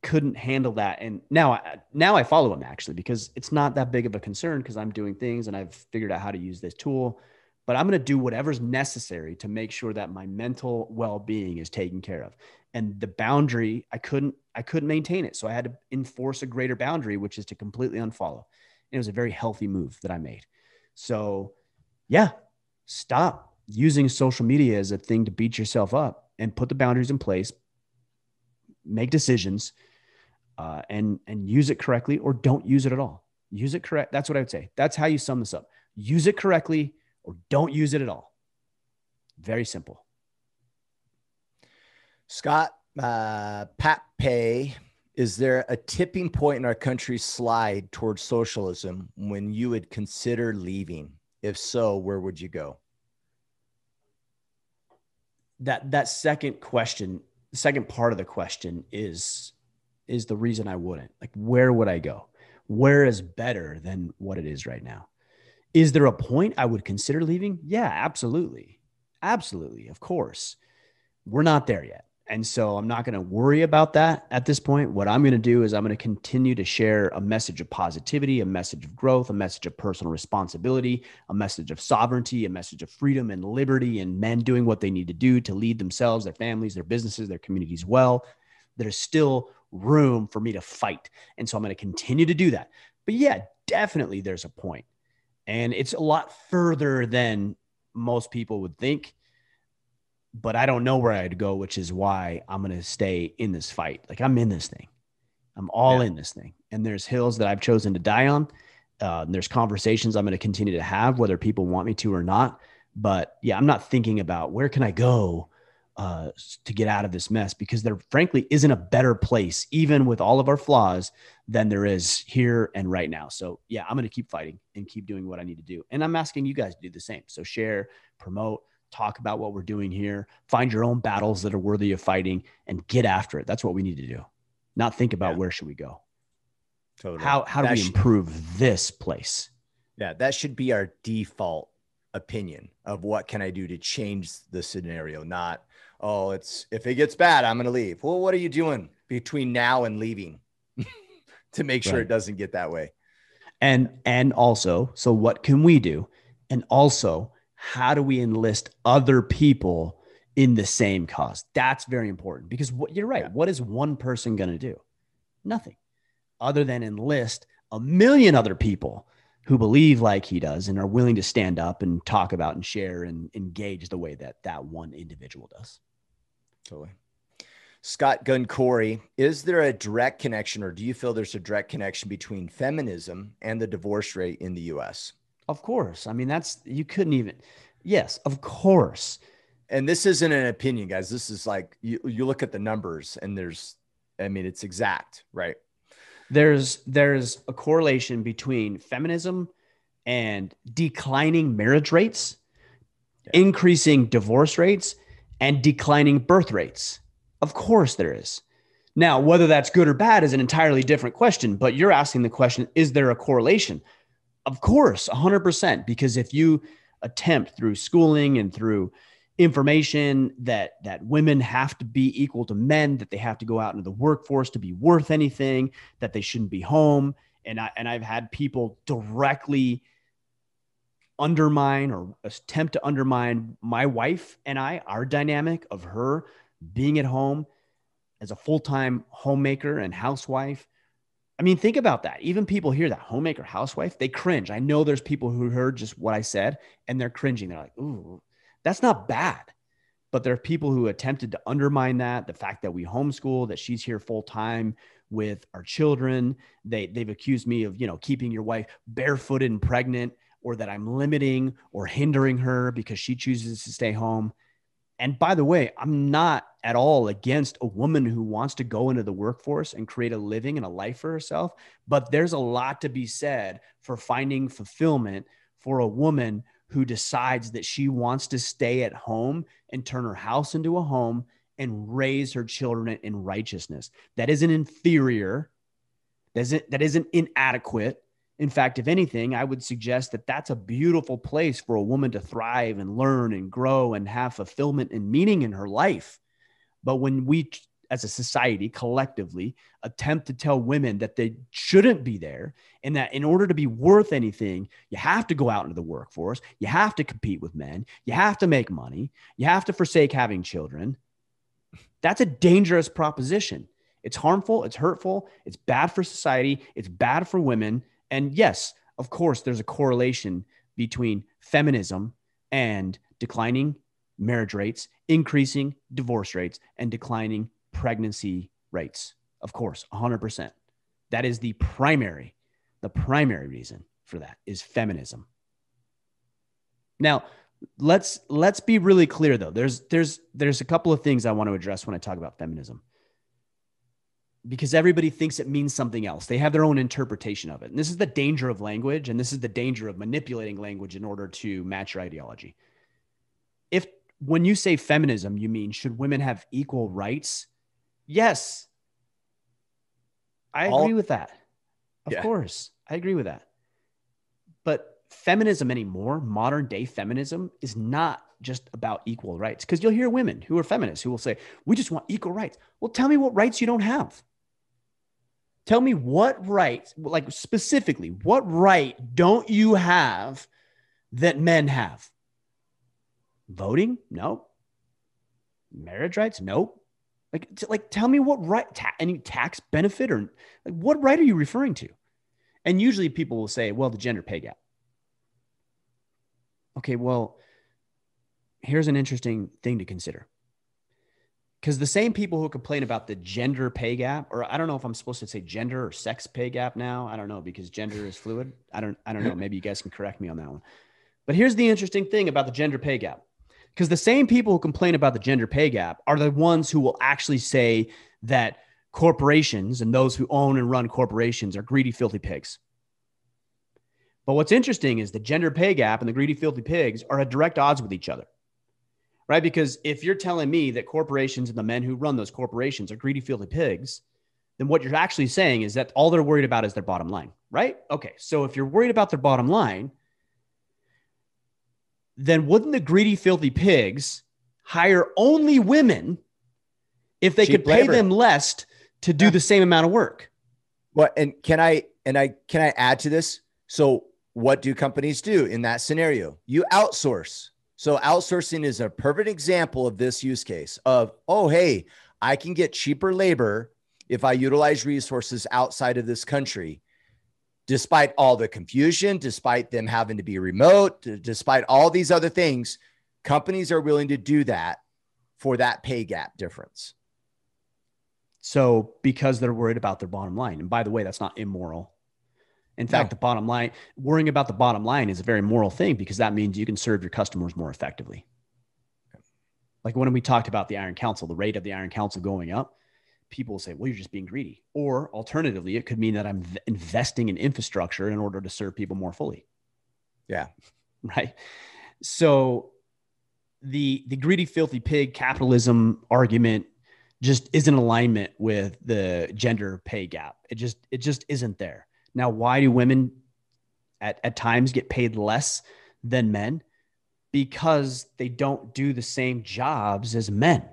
S1: couldn't handle that. And now I follow him actually, because it's not that big of a concern because I'm doing things and I've figured out how to use this tool, but I'm going to do whatever's necessary to make sure that my mental well-being is taken care of. And the boundary, I couldn't maintain it. So I had to enforce a greater boundary, which is to completely unfollow. It was a very healthy move that I made. So yeah, stop using social media as a thing to beat yourself up and put the boundaries in place. Make decisions and use it correctly, or don't use it at all. Use it correct. That's what I would say. That's how you sum this up. Use it correctly or don't use it at all. Very simple.
S2: Scott, Pat Pay, is there a tipping point in our country's slide towards socialism when you would consider leaving? If so, where would you go?
S1: That second question, the second part of the question is the reason I wouldn't. Like, where would I go? Where is better than what it is right now? Is there a point I would consider leaving? Yeah, absolutely. Absolutely. Of course. We're not there yet. And so I'm not going to worry about that at this point. What I'm going to do is I'm going to continue to share a message of positivity, a message of growth, a message of personal responsibility, a message of sovereignty, a message of freedom and liberty, and men doing what they need to do to lead themselves, their families, their businesses, their communities well. There's still room for me to fight. And so I'm going to continue to do that. But yeah, definitely there's a point. And it's a lot further than most people would think. But I don't know where I'd go, which is why I'm going to stay in this fight. Like, I'm in this thing. I'm all in this thing. And there's hills that I've chosen to die on. There's conversations I'm going to continue to have, whether people want me to or not. But yeah, I'm not thinking about where can I go to get out of this mess, because there frankly isn't a better place, even with all of our flaws, than there is here and right now. So yeah, I'm going to keep fighting and keep doing what I need to do. And I'm asking you guys to do the same. So share, promote, talk about what we're doing here, find your own battles that are worthy of fighting, and get after it. That's what we need to do. Not think about where should we go.
S2: Totally.
S1: How do we improve this place?
S2: Yeah, that should be our default opinion of what can I do to change the scenario. Not, if it gets bad, I'm going to leave. Well, what are you doing between now and leaving to make sure it doesn't get that way?
S1: And also, so what can we do? And also, how do we enlist other people in the same cause. That's very important because you're right.
S2: Yeah.
S1: What is one person going to do? Nothing other than enlist a million other people who believe like he does and are willing to stand up and talk about and share and engage the way that that one individual does.
S2: Totally. Scott Gunn-Corey, is there a direct connection, or do you feel there's a direct connection between feminism and the divorce rate in the US?
S1: Of course. I mean, you couldn't even, yes, of course.
S2: And this isn't an opinion, guys. This is like, you look at the numbers and it's exact, right?
S1: There's a correlation between feminism and declining marriage rates, increasing divorce rates, and declining birth rates. Of course there is. Now, whether that's good or bad is an entirely different question, but you're asking the question, is there a correlation? Of course, 100%, because if you attempt through schooling and through information that women have to be equal to men, that they have to go out into the workforce to be worth anything, that they shouldn't be home. And I've had people directly undermine or attempt to undermine my wife and our dynamic of her being at home as a full-time homemaker and housewife. I mean, think about that. Even people hear that homemaker, housewife, they cringe. I know there's people who heard just what I said and they're cringing. They're like, ooh, that's not bad. But there are people who attempted to undermine that, the fact that we homeschool, that she's here full time with our children. They've accused me of, keeping your wife barefooted and pregnant, or that I'm limiting or hindering her because she chooses to stay home. And by the way, I'm not at all against a woman who wants to go into the workforce and create a living and a life for herself. But there's a lot to be said for finding fulfillment for a woman who decides that she wants to stay at home and turn her house into a home and raise her children in righteousness. That isn't inferior. That isn't inadequate. In fact, if anything, I would suggest that that's a beautiful place for a woman to thrive and learn and grow and have fulfillment and meaning in her life. But when we, as a society, collectively attempt to tell women that they shouldn't be there and that in order to be worth anything, you have to go out into the workforce, you have to compete with men, you have to make money, you have to forsake having children, that's a dangerous proposition. It's harmful, it's hurtful, it's bad for society, it's bad for women. And yes, of course, there's a correlation between feminism and declining marriage rates, increasing divorce rates, and declining pregnancy rates. Of course, 100%. That is the primary reason for that is feminism. Now, let's be really clear though. There's a couple of things I want to address when I talk about feminism, because everybody thinks it means something else. They have their own interpretation of it. And this is the danger of language. And this is the danger of manipulating language in order to match your ideology. When you say feminism, you mean, should women have equal rights? Yes. I agree with that. Of course. I agree with that. But feminism anymore, modern day feminism, is not just about equal rights. Because you'll hear women who are feminists who will say, we just want equal rights. Well, tell me what rights you don't have. Tell me what rights, like specifically, what right don't you have that men have? Voting? No. Marriage rights? Nope. Like tell me what right, any tax benefit, or like what right are you referring to? And usually people will say, well, the gender pay gap. Okay, well, here's an interesting thing to consider. Because the same people who complain about the gender pay gap, or I don't know if I'm supposed to say gender or sex pay gap now. I don't know, because gender is fluid. I don't know. Maybe you guys can correct me on that one. But here's the interesting thing about the gender pay gap. Because the same people who complain about the gender pay gap are the ones who will actually say that corporations and those who own and run corporations are greedy, filthy pigs. But what's interesting is the gender pay gap and the greedy, filthy pigs are at direct odds with each other, right? Because if you're telling me that corporations and the men who run those corporations are greedy, filthy pigs, then what you're actually saying is that all they're worried about is their bottom line, right? Okay, so if you're worried about their bottom line, then wouldn't the greedy, filthy pigs hire only women if they could pay them less to do the same amount of work?
S2: Well, and can I add to this? So what do companies do in that scenario? You outsource. So outsourcing is a perfect example of this use case of, oh, hey, I can get cheaper labor if I utilize resources outside of this country. Despite all the confusion, despite them having to be remote, despite all these other things, companies are willing to do that for that pay gap difference.
S1: So because they're worried about their bottom line. And by the way, that's not immoral. In fact, the bottom line, worrying about the bottom line is a very moral thing, because that means you can serve your customers more effectively. Like when we talked about the Iron Council, the rate of the Iron Council going up, people will say, well, you're just being greedy. Or alternatively, it could mean that I'm investing in infrastructure in order to serve people more fully.
S2: Yeah.
S1: Right. So the greedy, filthy pig capitalism argument just isn't in alignment with the gender pay gap. It just isn't there. Now, why do women at times get paid less than men? Because they don't do the same jobs as men.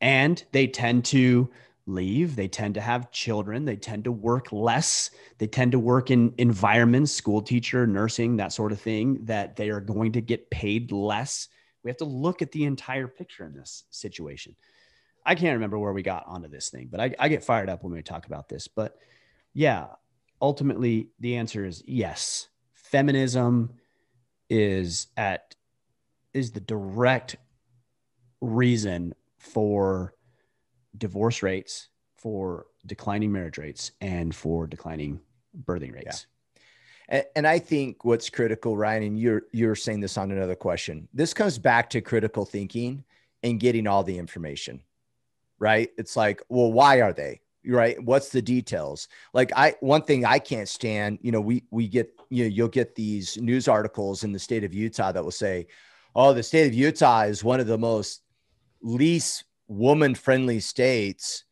S1: And they tend to leave. They tend to have children. They tend to work less. They tend to work in environments, school teacher, nursing, that sort of thing, that they are going to get paid less. We have to look at the entire picture in this situation. I can't remember where we got onto this thing, but I get fired up when we talk about this. But yeah, ultimately, the answer is yes. Feminism is the direct reason for divorce rates, for declining marriage rates, and for declining birthing rates.
S2: Yeah. And I think what's critical, Ryan, and you're saying this on another question, this comes back to critical thinking and getting all the information, right? It's like, well, why are they? Right? What's the details? Like one thing I can't stand, we get, you'll get these news articles in the state of Utah that will say, oh, the state of Utah is one of the most least woman-friendly states,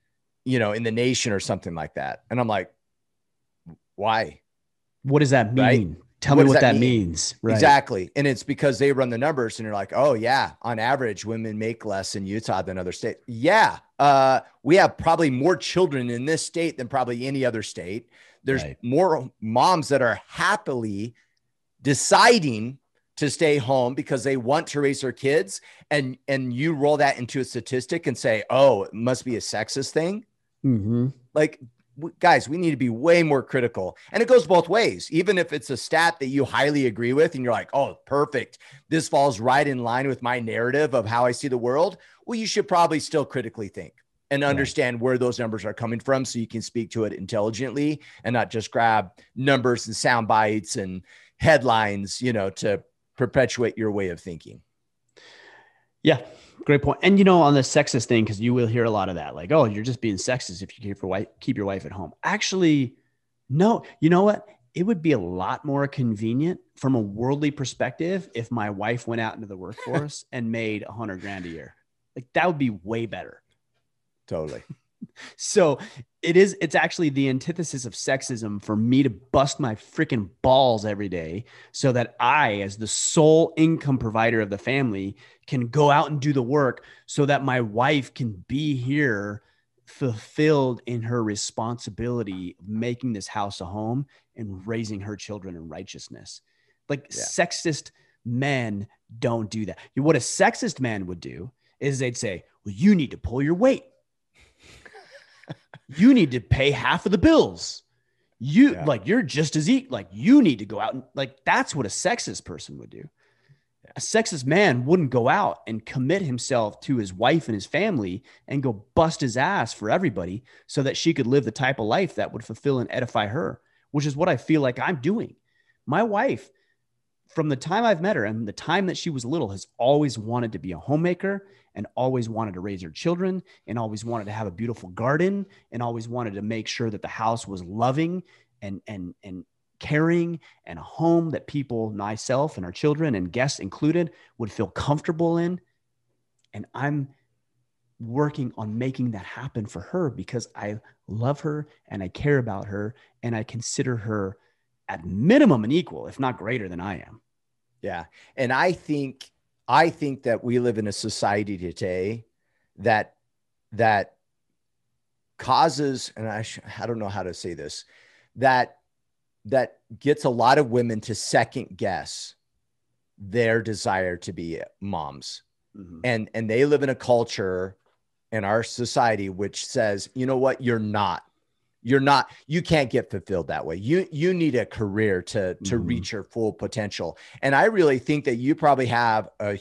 S2: in the nation or something like that. And I'm like, why?
S1: What does that mean?
S2: Right?
S1: Tell me what that means. Right.
S2: Exactly. And it's because they run the numbers and you're like, oh yeah, on average, women make less in Utah than other states. Yeah. We have probably more children in this state than probably any other state. There's more moms that are happily deciding to stay home because they want to raise their kids. And you roll that into a statistic and say, oh, it must be a sexist thing.
S1: Mm-hmm.
S2: Like, guys, we need to be way more critical. And it goes both ways. Even if it's a stat that you highly agree with and you're like, oh, perfect, this falls right in line with my narrative of how I see the world. Well, you should probably still critically think and understand where those numbers are coming from so you can speak to it intelligently and not just grab numbers and sound bites and headlines, to perpetuate your way of thinking.
S1: Yeah. Great point. And, on the sexist thing, because you will hear a lot of that, like, oh, you're just being sexist if you keep your wife at home. Actually, no. You know what? It would be a lot more convenient from a worldly perspective if my wife went out into the workforce and made $100,000 a year. Like, that would be way better.
S2: Totally.
S1: So it's actually the antithesis of sexism for me to bust my freaking balls every day so that I, as the sole income provider of the family, can go out and do the work so that my wife can be here fulfilled in her responsibility of making this house a home and raising her children in righteousness. Like sexist men don't do that. What a sexist man would do is they'd say, well, you need to pull your weight. You need to pay half of the bills. You're just as like you need to go out and that's what a sexist person would do. A sexist man wouldn't go out and commit himself to his wife and his family and go bust his ass for everybody so that she could live the type of life that would fulfill and edify her, which is what I feel like I'm doing. My wife, from the time I've met her and the time that she was little, has always wanted to be a homemaker and always wanted to raise her children and always wanted to have a beautiful garden and always wanted to make sure that the house was loving and caring and a home that people, myself and our children and guests included, would feel comfortable in. And I'm working on making that happen for her because I love her and I care about her and I consider her at minimum an equal, if not greater than I am.
S2: Yeah. And I think that we live in a society today that causes, and I don't know how to say this, that gets a lot of women to second guess their desire to be moms.
S1: Mm-hmm.
S2: And they live in a culture in our society which says, you know what, you can't get fulfilled that way. You need a career to reach your full potential. And I really think that you probably have a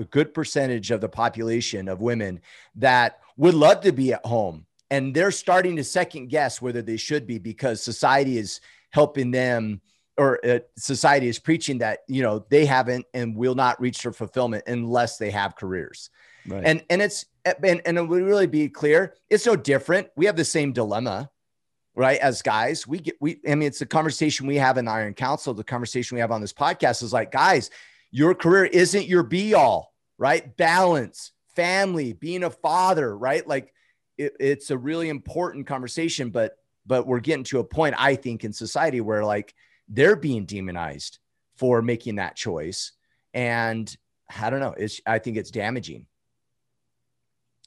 S2: good percentage of the population of women that would love to be at home, and they're starting to second guess whether they should be, because society is helping them, or society is preaching that, you know, they haven't and will not reach their fulfillment unless they have careers.
S1: Right.
S2: And it would really be clear, it's no different. We have the same dilemma, right? As guys, I mean, it's the conversation we have in the Iron Council. The conversation we have on this podcast is like, guys, your career isn't your be all, right? Balance, family, being a father, right? Like it's a really important conversation, but we're getting to a point, I think, in society where like they're being demonized for making that choice. And I don't know, I think it's damaging.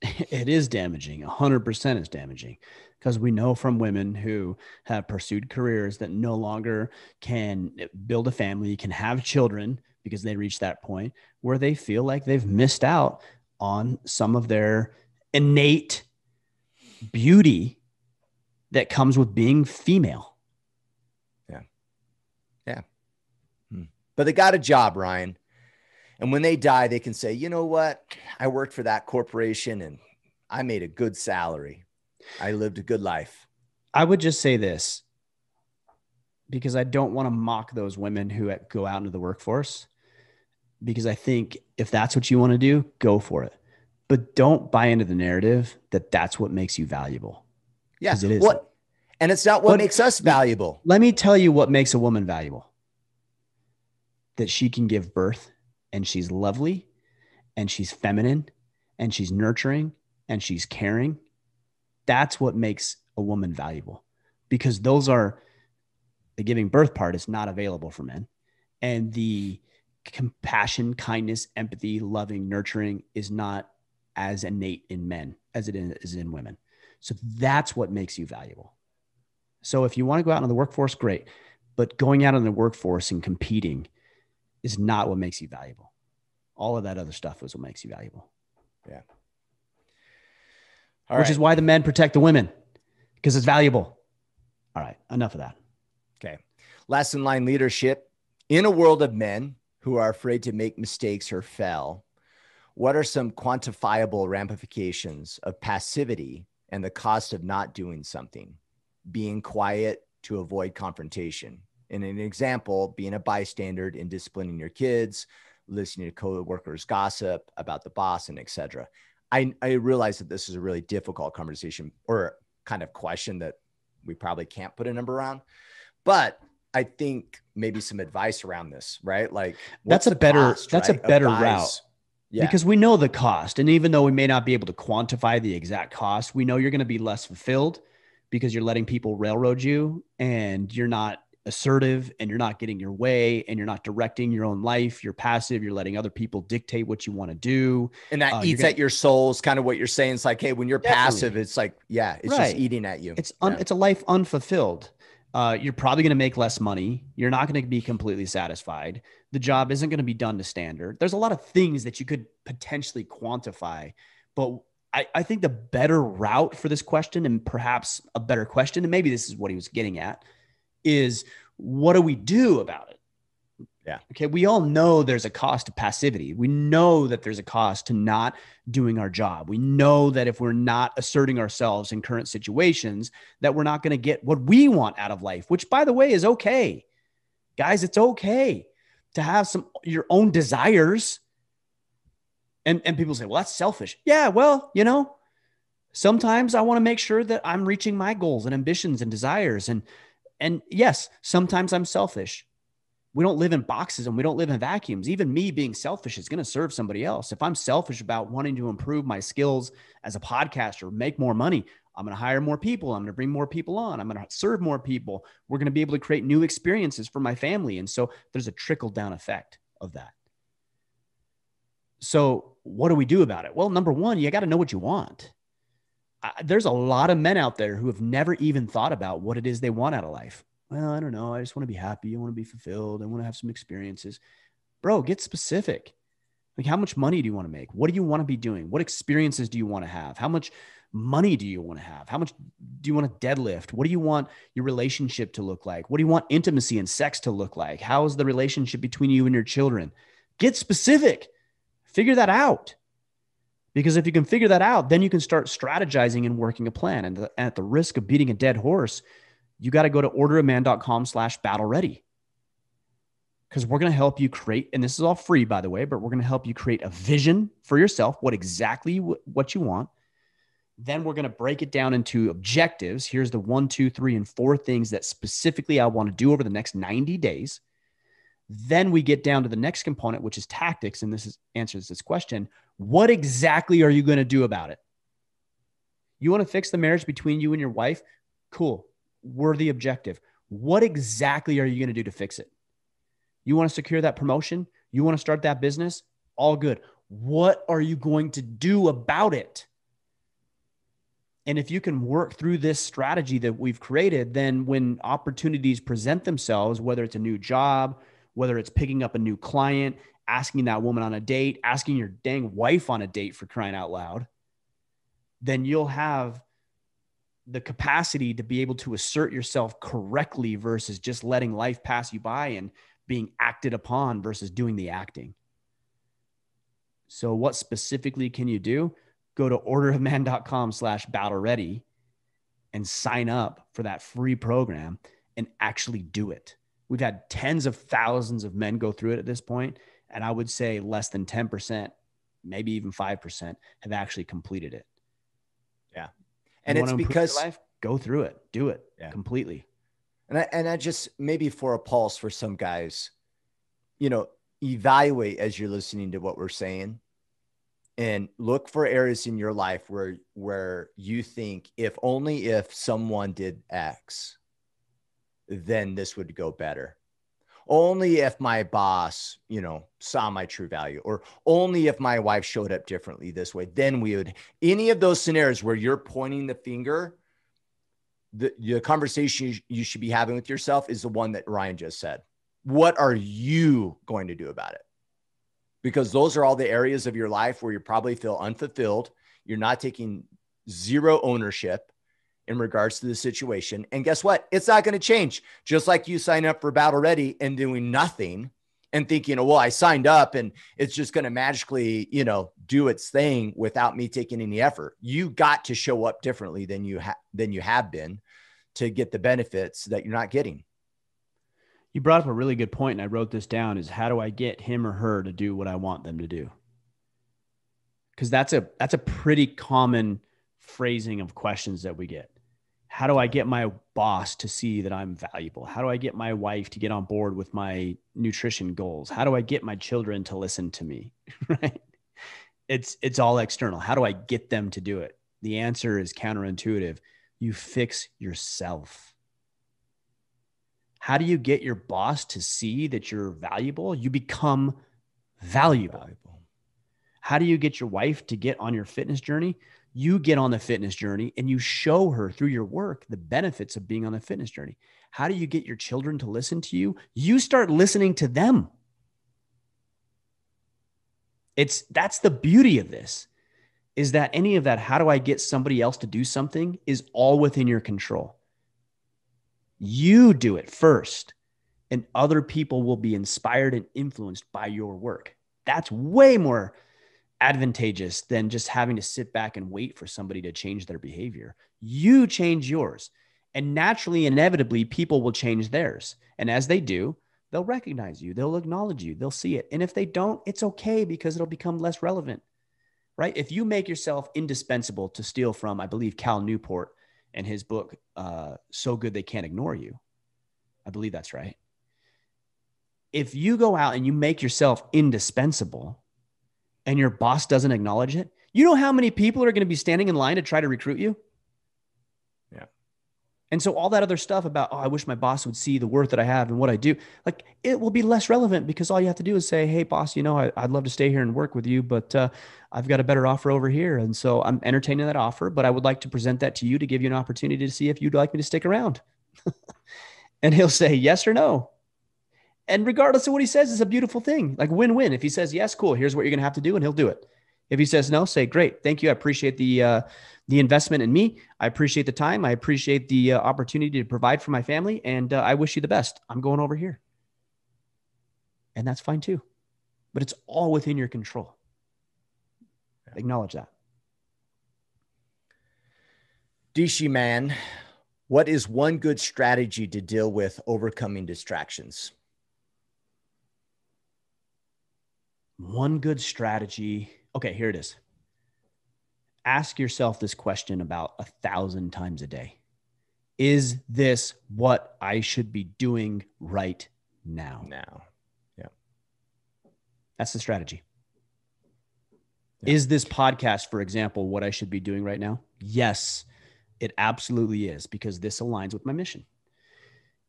S1: It is damaging. 100% is damaging, because we know from women who have pursued careers that no longer can build a family, can have children, because they reach that point where they feel like they've missed out on some of their innate beauty that comes with being female.
S2: Yeah. Yeah. But they got a job, Ryan. And when they die, they can say, you know what? I worked for that corporation and I made a good salary. I lived a good life.
S1: I would just say this, because I don't want to mock those women who go out into the workforce, because I think if that's what you want to do, go for it. But don't buy into the narrative that that's what makes you valuable.
S2: Yeah.
S1: Because it isn't.
S2: And it's not what makes us valuable.
S1: Let me tell you what makes a woman valuable. That she can give birth, and she's lovely, and she's feminine, and she's nurturing, and she's caring. That's what makes a woman valuable, because the giving birth part is not available for men. And the compassion, kindness, empathy, loving, nurturing is not as innate in men as it is in women. So that's what makes you valuable. So if you want to go out into the workforce, great. But going out in the workforce and competing is not what makes you valuable. All of that other stuff is what makes you valuable.
S2: Yeah.
S1: Which is why the men protect the women, because it's valuable. All right. Enough of that.
S2: Okay. Last in line leadership. In a world of men who are afraid to make mistakes or fail, what are some quantifiable ramifications of passivity and the cost of not doing something? Being quiet to avoid confrontation. In an example, being a bystander in disciplining your kids, listening to co-workers gossip about the boss, and etc. I realize that this is a really difficult conversation, or kind of question that we probably can't put a number on, but I think maybe some advice around this, right? Like
S1: that's a better route. Yeah. Because we know the cost. And even though we may not be able to quantify the exact cost, we know you're going to be less fulfilled because you're letting people railroad you, and you're not assertive, and you're not getting your way, and you're not directing your own life. You're passive. You're letting other people dictate what you want to do.
S2: And that eats at your soul is kind of what you're saying. It's like, hey, when you're passive, it's like, yeah, it's just eating at you.
S1: It's a life unfulfilled. You're probably going to make less money. You're not going to be completely satisfied. The job isn't going to be done to standard. There's a lot of things that you could potentially quantify, but I think the better route for this question, and perhaps a better question, and maybe this is what he was getting at, is what do we do about it?
S2: Yeah.
S1: Okay. We all know there's a cost to passivity. We know that there's a cost to not doing our job. We know that if we're not asserting ourselves in current situations, that we're not going to get what we want out of life, which, by the way, is okay. Guys, it's okay to have your own desires. And people say, well, that's selfish. Yeah, well, sometimes I want to make sure that I'm reaching my goals and ambitions and desires. And yes, sometimes I'm selfish. We don't live in boxes and we don't live in vacuums. Even me being selfish is going to serve somebody else. If I'm selfish about wanting to improve my skills as a podcaster, make more money, I'm going to hire more people. I'm going to bring more people on. I'm going to serve more people. We're going to be able to create new experiences for my family. And so there's a trickle down effect of that. So what do we do about it? Well, number one, you got to know what you want. There's a lot of men out there who have never even thought about what it is they want out of life. Well, I don't know. I just want to be happy. I want to be fulfilled. I want to have some experiences. Bro, get specific. Like, how much money do you want to make? What do you want to be doing? What experiences do you want to have? How much money do you want to have? How much do you want to deadlift? What do you want your relationship to look like? What do you want intimacy and sex to look like? How is the relationship between you and your children? Get specific. Figure that out. Because if you can figure that out, then you can start strategizing and working a plan. And at the risk of beating a dead horse, you got to go to orderofman.com/battle ready. Because we're going to help you create, and this is all free, by the way, but we're going to help you create a vision for yourself, what you want. Then we're going to break it down into objectives. Here's the 1, 2, 3, and 4 things that specifically I want to do over the next 90 days. Then we get down to the next component, which is tactics. And answers this question. What exactly are you going to do about it? You want to fix the marriage between you and your wife? Cool. Worthy objective. What exactly are you going to do to fix it? You want to secure that promotion? You want to start that business? All good. What are you going to do about it? And if you can work through this strategy that we've created, then when opportunities present themselves, whether it's a new job, whether it's picking up a new client, asking that woman on a date, asking your dang wife on a date, for crying out loud, then you'll have the capacity to be able to assert yourself correctly versus just letting life pass you by and being acted upon versus doing the acting. So what specifically can you do? Go to orderofman.com/battle ready and sign up for that free program and actually do it. We've had tens of thousands of men go through it at this point, and I would say less than 10%, maybe even 5%, have actually completed it.
S2: Yeah. And it's because
S1: life, go through it, do it completely.
S2: And I just, maybe for a pulse for some guys, evaluate as you're listening to what we're saying and look for areas in your life where you think if someone did X, then this would go better. Only if my boss, saw my true value, or only if my wife showed up differently this way, then we would. Any of those scenarios where you're pointing the finger, the conversation you should be having with yourself is the one that Ryan just said. What are you going to do about it? Because those are all the areas of your life where you probably feel unfulfilled. You're not taking zero ownership in regards to the situation. And guess what? It's not going to change. Just like you sign up for Battle Ready and doing nothing and thinking, well, I signed up and it's just going to magically, do its thing without me taking any effort. You got to show up differently than you have been to get the benefits that you're not getting.
S1: You brought up a really good point, and I wrote this down, is how do I get him or her to do what I want them to do? Because that's a pretty common phrasing of questions that we get. How do I get my boss to see that I'm valuable? How do I get my wife to get on board with my nutrition goals? How do I get my children to listen to me? Right? It's all external. How do I get them to do it? The answer is counterintuitive. You fix yourself. How do you get your boss to see that you're valuable? You become valuable. How do you get your wife to get on your fitness journey? You get on the fitness journey and you show her through your work the benefits of being on the fitness journey. How do you get your children to listen to you? You start listening to them. That's the beauty of this, is that any of that, how do I get somebody else to do something, is all within your control. You do it first, and other people will be inspired and influenced by your work. That's way more advantageous than just having to sit back and wait for somebody to change their behavior. You change yours, and naturally, inevitably, people will change theirs. And as they do, they'll recognize you, they'll acknowledge you, they'll see it. And if they don't, it's okay, because it'll become less relevant, right? If you make yourself indispensable, to steal from, I believe, Cal Newport and his book, So Good They Can't Ignore You. I believe that's right. If you go out and you make yourself indispensable and your boss doesn't acknowledge it, you know how many people are going to be standing in line to try to recruit you?
S2: Yeah.
S1: And so all that other stuff about, I wish my boss would see the worth that I have and what I do, like, it will be less relevant, because all you have to do is say, hey, boss, I'd love to stay here and work with you, but I've got a better offer over here. And so I'm entertaining that offer, but I would like to present that to you to give you an opportunity to see if you'd like me to stick around. And he'll say yes or no. And regardless of what he says, it's a beautiful thing. Like win-win. If he says, yes, cool, here's what you're going to have to do, and he'll do it. If he says no, say, great, thank you. I appreciate the investment in me. I appreciate the time. I appreciate the opportunity to provide for my family. And I wish you the best. I'm going over here. And that's fine too. But it's all within your control. Acknowledge that.
S2: Dishi man, what is one good strategy to deal with overcoming distractions?
S1: One good strategy. Okay, here it is. Ask yourself this question about 1,000 times a day. Is this what I should be doing right now?
S2: Yeah.
S1: That's the strategy.
S2: Yeah.
S1: Is this podcast, for example, what I should be doing right now? Yes, it absolutely is, because this aligns with my mission.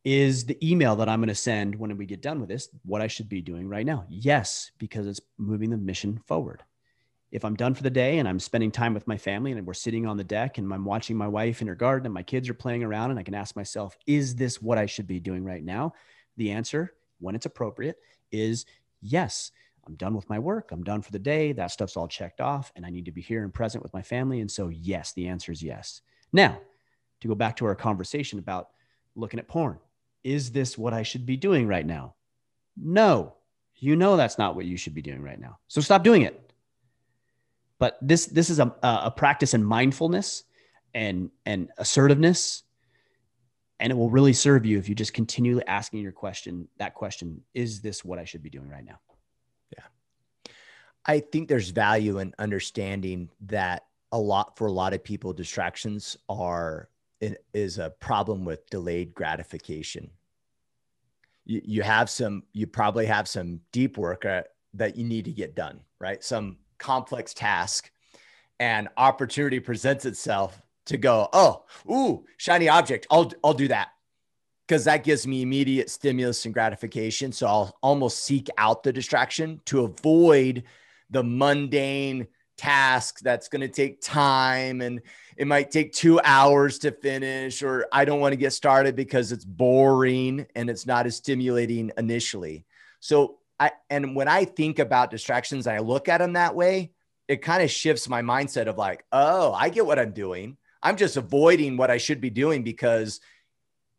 S1: Is the email that I'm going to send when we get done with this what I should be doing right now? Yes, because it's moving the mission forward. If I'm done for the day and I'm spending time with my family and we're sitting on the deck and I'm watching my wife in her garden and my kids are playing around, and I can ask myself, is this what I should be doing right now? The answer, when it's appropriate, is yes. I'm done with my work. I'm done for the day. That stuff's all checked off and I need to be here and present with my family. And so, yes, the answer is yes. Now, to go back to our conversation about looking at porn, is this what I should be doing right now? No, you know that's not what you should be doing right now. So stop doing it. But this is a practice in mindfulness and assertiveness, and it will really serve you if you just continually asking that question, is this what I should be doing right now?
S2: Yeah. I think there's value in understanding that for a lot of people, distractions is a problem with delayed gratification. You probably have some deep work that you need to get done, right? Some complex task, and opportunity presents itself to go, shiny object. I'll do that, because that gives me immediate stimulus and gratification. So I'll almost seek out the distraction to avoid the mundane task that's going to take time, and it might take 2 hours to finish, or I don't want to get started because it's boring and it's not as stimulating initially. So when I think about distractions, I look at them that way, it kind of shifts my mindset of like, oh, I get what I'm doing. I'm just avoiding what I should be doing because,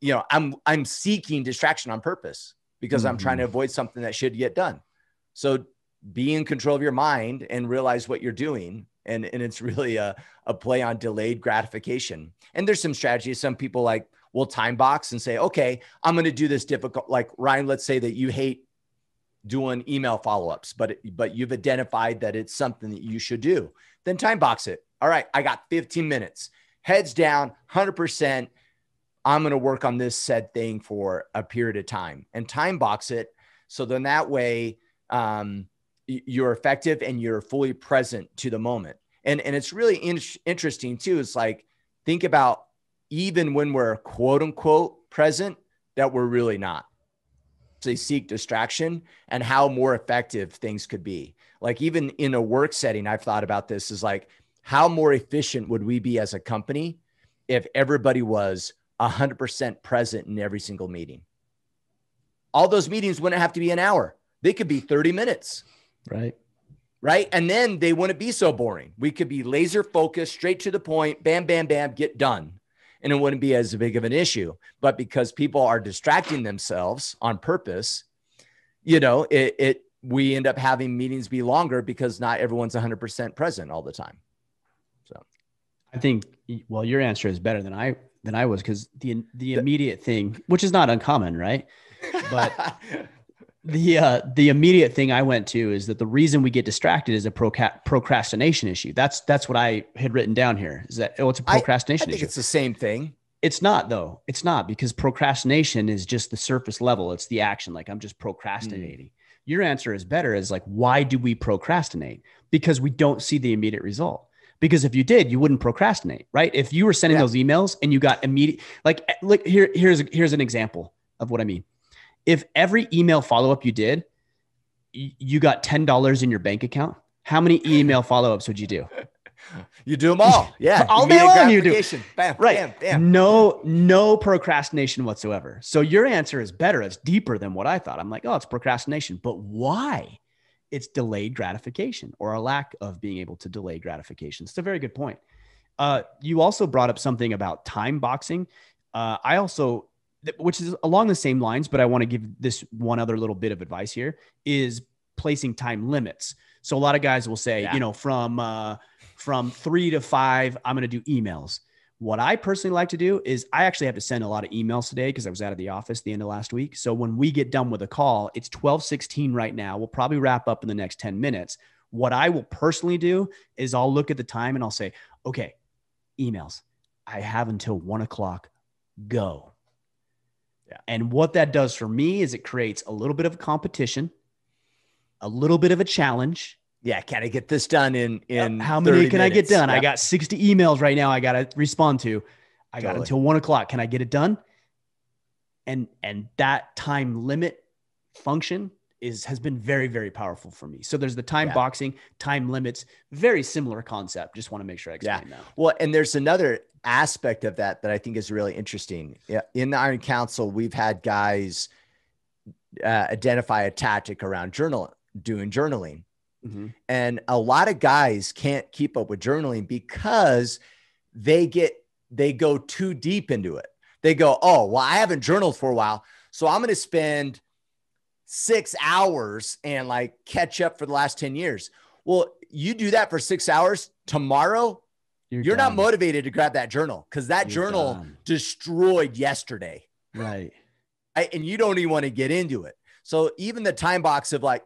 S2: I'm seeking distraction on purpose because I'm trying to avoid something that should get done. So be in control of your mind and realize what you're doing. And it's really a play on delayed gratification. And there's some strategies. Some people will time box and say, okay, I'm going to do this difficult. Like Ryan, let's say that you hate doing email follow-ups, but you've identified that it's something that you should do. Then time box it. All right, I got 15 minutes, heads down, 100%. I'm going to work on this said thing for a period of time, and time box it. So then that way, you're effective and you're fully present to the moment. And it's really interesting too. It's like, think about even when we're quote unquote present, that we're really not. They seek distraction and how more effective things could be. Like even in a work setting, I've thought about this is like, how more efficient would we be as a company if everybody was 100% present in every single meeting? All those meetings wouldn't have to be an hour. They could be 30 minutes. Right. And then they wouldn't be so boring. We could be laser focused, straight to the point, bam, bam, bam, get done. And it wouldn't be as big of an issue. But because people are distracting themselves on purpose, we end up having meetings be longer because not everyone's 100% present all the time. So
S1: I think, well, your answer is better than I was, because the immediate thing, which is not uncommon, right? But the immediate thing I went to is that the reason we get distracted is a procrastination issue. That's what I had written down here, is that it's a procrastination
S2: issue. I think
S1: issue.
S2: It's the same thing.
S1: It's not though. It's not, because procrastination is just the surface level. It's the action. Like, I'm just procrastinating. Your answer is better, is like, why do we procrastinate? Because we don't see the immediate result. Because if you did, you wouldn't procrastinate, right? If you were sending those emails and you got immediate, here's an example of what I mean. If every email follow-up you did, you got $10 in your bank account, how many email follow-ups would you do?
S2: You do them all. Yeah.
S1: All day long you do.
S2: Bam,
S1: right.
S2: bam, bam.
S1: No procrastination whatsoever. So your answer is better. It's deeper than what I thought. I'm like, oh, it's procrastination. But why? It's delayed gratification or a lack of being able to delay gratification. It's a very good point. You also brought up something about time boxing. I also, which is along the same lines, but I want to give this one other little bit of advice here, is placing time limits. So a lot of guys will say, from 3 to 5, I'm going to do emails. What I personally like to do is I actually have to send a lot of emails today because I was out of the office the end of last week. So when we get done with a call, it's 12:16 right now. We'll probably wrap up in the next 10 minutes. What I will personally do is I'll look at the time and I'll say, okay, emails, I have until 1 o'clock, go. Yeah. And what that does for me is it creates a little bit of a competition, a little bit of a challenge.
S2: Yeah. Can I get this done in
S1: how many can minutes? I get done?
S2: Yep.
S1: I got 60 emails right now I got to respond to. I got until 1 o'clock. Can I get it done? And that time limit function has been very, very powerful for me. So there's the time boxing, time limits, very similar concept. Just want to make sure I explain that.
S2: Well, and there's another aspect of that I think is really interesting. In the Iron Council, we've had guys identify a tactic around doing journaling. Mm-hmm. And a lot of guys can't keep up with journaling because they go too deep into it. They go, oh, well, I haven't journaled for a while, so I'm going to spend 6 hours and like catch up for the last 10 years. Well, you do that for 6 hours tomorrow. You're not motivated to grab that journal because that journal destroyed yesterday.
S1: Right.
S2: And you don't even want to get into it. So even the time box of like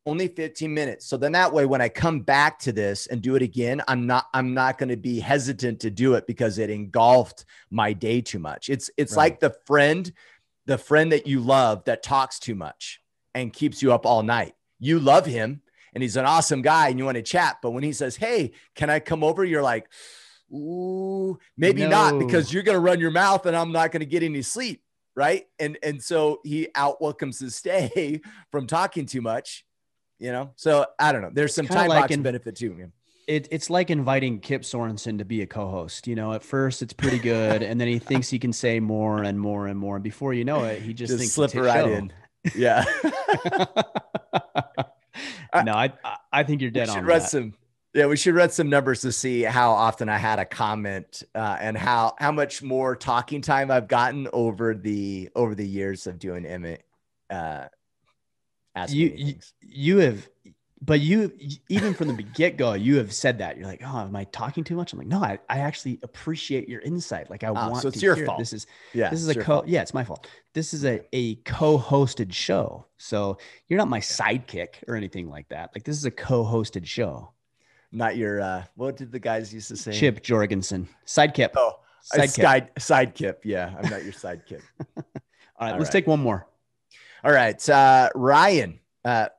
S2: only 15 minutes. So then that way, when I come back to this and do it again, I'm not going to be hesitant to do it because it engulfed my day too much. It's like the friend that you love that talks too much and keeps you up all night. You love him and he's an awesome guy and you want to chat. But when he says, hey, can I come over? You're like, ooh, maybe not, because you're going to run your mouth and I'm not going to get any sleep. Right. And so he outwelcomes his stay from talking too much, So I don't know. There's some time box benefit too, man.
S1: It's like inviting Kip Sorensen to be a co-host. At first it's pretty good. And then he thinks he can say more and more and more. And before you know it, he just thinks
S2: slip right in. Yeah.
S1: No, I think you're dead on that.
S2: We should run some numbers to see how often I had a comment and how much more talking time I've gotten over the years of doing Emmett.
S1: You have, but you, even from the get-go, you have said that. You're like, oh, am I talking too much? I'm like, no, I actually appreciate your insight. Like I want
S2: so it's
S1: to
S2: your
S1: hear
S2: fault.
S1: This is
S2: fault.
S1: Yeah, it's my fault. This is a co-hosted show. So you're not my sidekick or anything like that. Like this is a co-hosted show.
S2: Not your, what did the guys used to say?
S1: Chip Jorgensen. Sidekick.
S2: Oh, sidekick. Yeah, I'm not your sidekick.
S1: All right, let's take one more.
S2: All right. Ryan,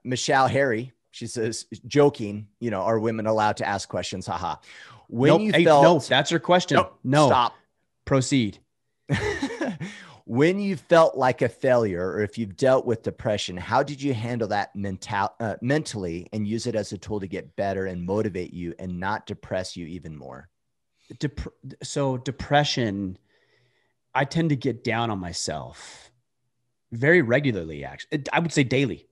S2: Michelle Harry, she says, joking, are women allowed to ask questions? Haha.
S1: No, that's her question. No.
S2: Stop.
S1: Proceed.
S2: When you felt like a failure or if you've dealt with depression, how did you handle that mentally and use it as a tool to get better and motivate you and not depress you even more?
S1: So depression, I tend to get down on myself very regularly. Actually, I would say daily.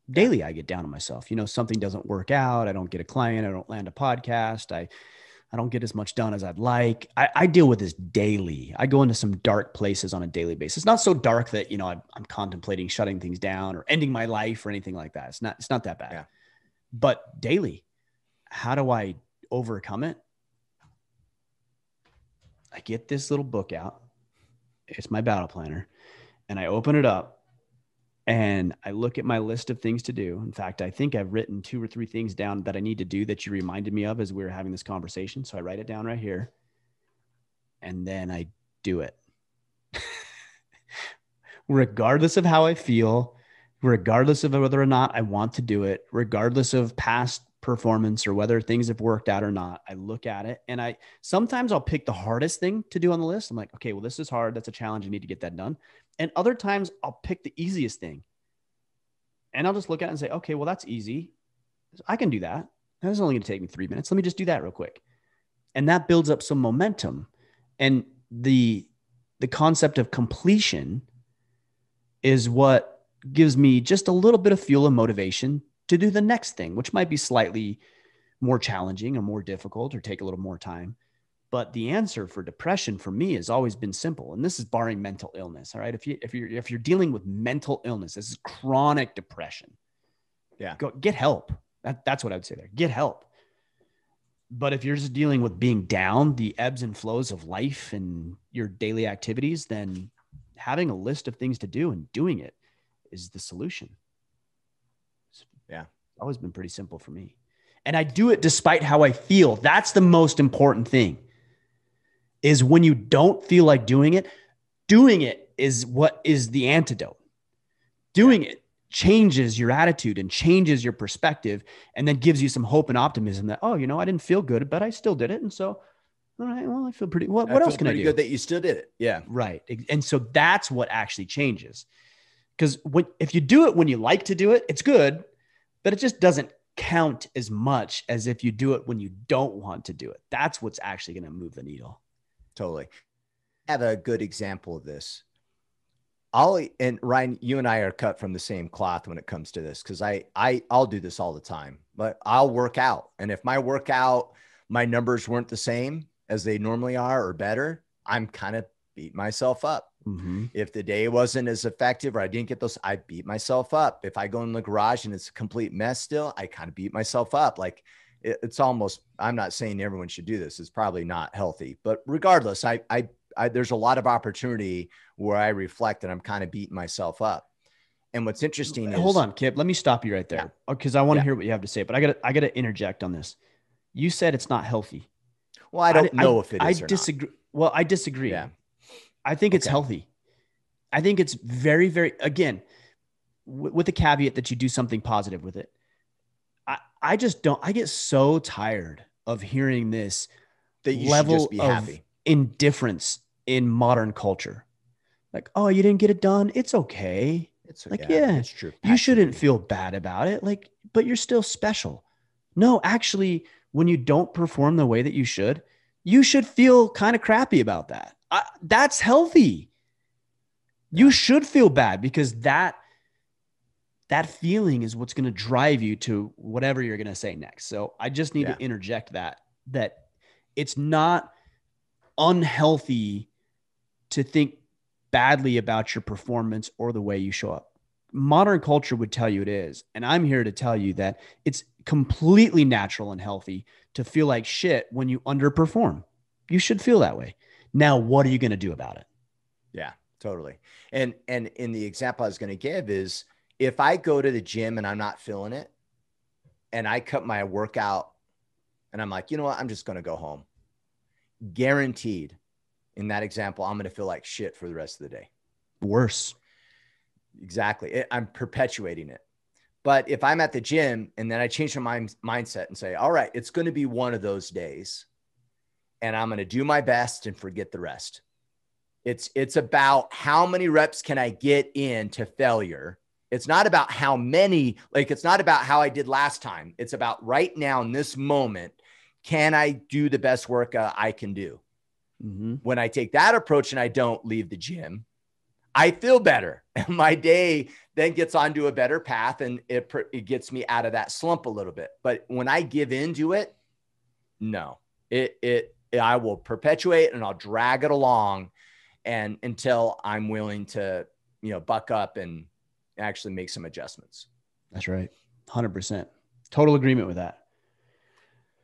S1: Daily, I get down on myself. Something doesn't work out. I don't get a client. I don't land a podcast. I don't get as much done as I'd like. I deal with this daily. I go into some dark places on a daily basis. Not so dark that, I'm contemplating shutting things down or ending my life or anything like that. It's not that bad. Yeah. But daily, how do I overcome it? I get this little book out. It's my battle planner. And I open it up and I look at my list of things to do. In fact, I think I've written 2 or 3 things down that I need to do that you reminded me of as we were having this conversation. So I write it down right here and then I do it. Regardless of how I feel, regardless of whether or not I want to do it, regardless of past performance or whether things have worked out or not, I look at it and sometimes I'll pick the hardest thing to do on the list. I'm like, okay, well, this is hard. That's a challenge. I need to get that done. And other times I'll pick the easiest thing and I'll just look at it and say, okay, well, that's easy. I can do that. That's only going to take me 3 minutes. Let me just do that real quick. And that builds up some momentum. And the concept of completion is what gives me just a little bit of fuel and motivation to do the next thing, which might be slightly more challenging or more difficult or take a little more time. But the answer for depression for me has always been simple. And this is barring mental illness. All right. If you're dealing with mental illness, this is chronic depression.
S2: Yeah.
S1: Go get help. That's what I would say there. Get help. But if you're just dealing with being down, the ebbs and flows of life and your daily activities, then having a list of things to do and doing it is the solution.
S2: Yeah.
S1: It's always been pretty simple for me. And I do it despite how I feel. That's the most important thing, is when you don't feel like doing it is what is the antidote. Doing it changes your attitude and changes your perspective, and then gives you some hope and optimism that, oh, I didn't feel good, but I still did it. And so, all right, well, I feel pretty, what else can I do?
S2: Good that you still did it. Yeah.
S1: Right. And so that's what actually changes. Because if you do it when you like to do it, it's good, but it just doesn't count as much as if you do it when you don't want to do it. That's what's actually going to move the needle.
S2: Totally. I have a good example of this. And Ryan, you and I are cut from the same cloth when it comes to this, because I'll do this all the time, but I'll work out. And if my numbers weren't the same as they normally are or better, I'm kind of beat myself up.
S1: Mm-hmm. If
S2: the day wasn't as effective or I didn't get those, I beat myself up. If I go in the garage and it's a complete mess still, I kind of beat myself up. Like it's almost, I'm not saying everyone should do this. It's probably not healthy, but regardless, there's a lot of opportunity where I reflect and I'm kind of beating myself up. And what's interesting is,
S1: hold on, Kip, let me stop you right there, because I want to hear what you have to say, but I got to interject on this. You said it's not healthy.
S2: Well, I don't know if it is.
S1: I disagree. Well, I disagree.
S2: Yeah.
S1: I think it's healthy. I think it's very, very, again, with the caveat that you do something positive with it. I just don't, I get so tired of hearing this
S2: that you
S1: level
S2: should just be
S1: of
S2: happy.
S1: Indifference in modern culture. Like, oh, you didn't get it done. It's okay.
S2: It's
S1: like,
S2: it's true.
S1: Passivity. You shouldn't feel bad about it. Like, but you're still special. No, actually, when you don't perform the way that you should feel kind of crappy about that. That's healthy. You should feel bad, because that feeling is what's going to drive you to whatever you're going to say next. So I just need to interject that it's not unhealthy to think badly about your performance or the way you show up. Modern culture would tell you it is. And I'm here to tell you that it's completely natural and healthy to feel like shit when you underperform. You should feel that way. Now, what are you going to do about it?
S2: Yeah, totally. And in the example I was going to give is, if I go to the gym and I'm not feeling it and I cut my workout and I'm like, you know what, I'm just going to go home. Guaranteed, in that example, I'm going to feel like shit for the rest of the day.
S1: Worse.
S2: Exactly. I'm perpetuating it. But if I'm at the gym and then I change my mindset and say, all right, it's going to be one of those days and I'm going to do my best and forget the rest. It's about how many reps can I get into failure. It's not about how many, it's not about how I did last time. It's about right now in this moment, can I do the best work I can do?
S1: Mm-hmm.
S2: When I take that approach and I don't leave the gym, I feel better. And my day then gets onto a better path, and it gets me out of that slump a little bit. But when I give into it, no, I will perpetuate and I'll drag it along and until I'm willing to, buck up and actually make some adjustments.
S1: That's right. 100%. Total agreement with that.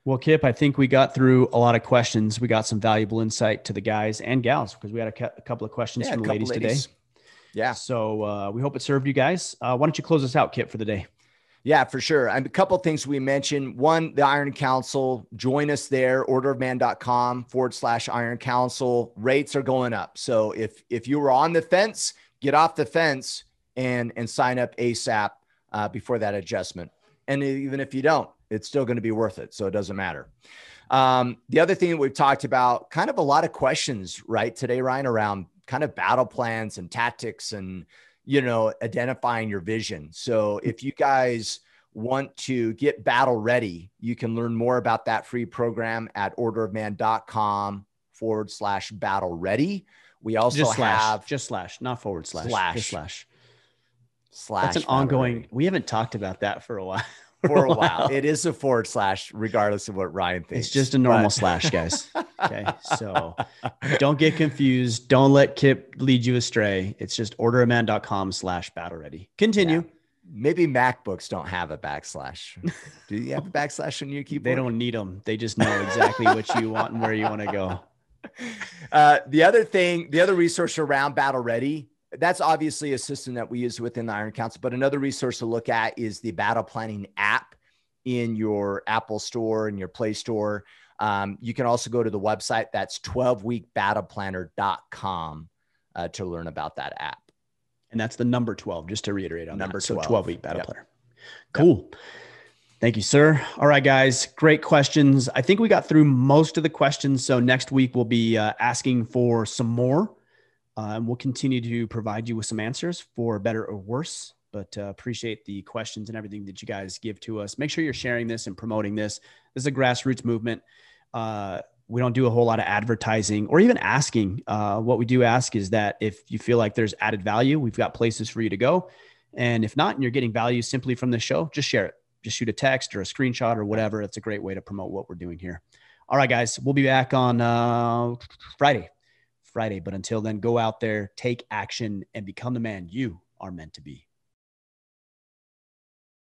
S1: Well, Kip, I think we got through a lot of questions. We got some valuable insight to the guys and gals, because we had a couple of questions from the ladies today.
S2: Yeah.
S1: So we hope it served you guys. Why don't you close us out, Kip, for the day?
S2: Yeah, for sure. And a couple of things we mentioned. One, the Iron Council. Join us there, orderofman.com/Iron Council. Rates are going up. So if you were on the fence, get off the fence and sign up ASAP before that adjustment. And even if you don't, it's still going to be worth it. So it doesn't matter. The other thing that we've talked about, kind of a lot of questions, right, today, Ryan, around kind of battle plans and tactics and, identifying your vision. So if you guys want to get battle ready, you can learn more about that free program at orderofman.com/battle ready. We also
S1: just slash, not forward slash, just slash.
S2: That's
S1: an ongoing. We haven't talked about that for a while.
S2: For a while. It is a / regardless of what Ryan thinks.
S1: It's just a normal slash, guys. Okay. So don't get confused. Don't let Kip lead you astray. It's just orderofman.com/battle ready. Continue.
S2: Yeah. Maybe MacBooks don't have a backslash. Do you have a backslash on your keyboard?
S1: They don't need them. They just know exactly what you want and where you want to go.
S2: The other resource around Battle Ready, that's obviously a system that we use within the Iron Council, but another resource to look at is the battle planning app in your Apple Store and your Play Store. You can also go to the website. That's 12weekbattleplanner.com to learn about that app.
S1: And that's the number 12, just to reiterate on
S2: number
S1: that.
S2: 12.
S1: So 12-week battle planner. Cool. Yep. Thank you, sir. All right, guys. Great questions. I think we got through most of the questions. So next week we'll be asking for some more. And we'll continue to provide you with some answers for better or worse. But appreciate the questions and everything that you guys give to us. Make sure you're sharing this and promoting this. This is a grassroots movement. We don't do a whole lot of advertising or even asking. What we do ask is that if you feel like there's added value, we've got places for you to go. And if not, and you're getting value simply from the show, just share it. Just shoot a text or a screenshot or whatever. It's a great way to promote what we're doing here. All right, guys, we'll be back on Friday. But until then, go out there, take action, and become the man you are meant to be.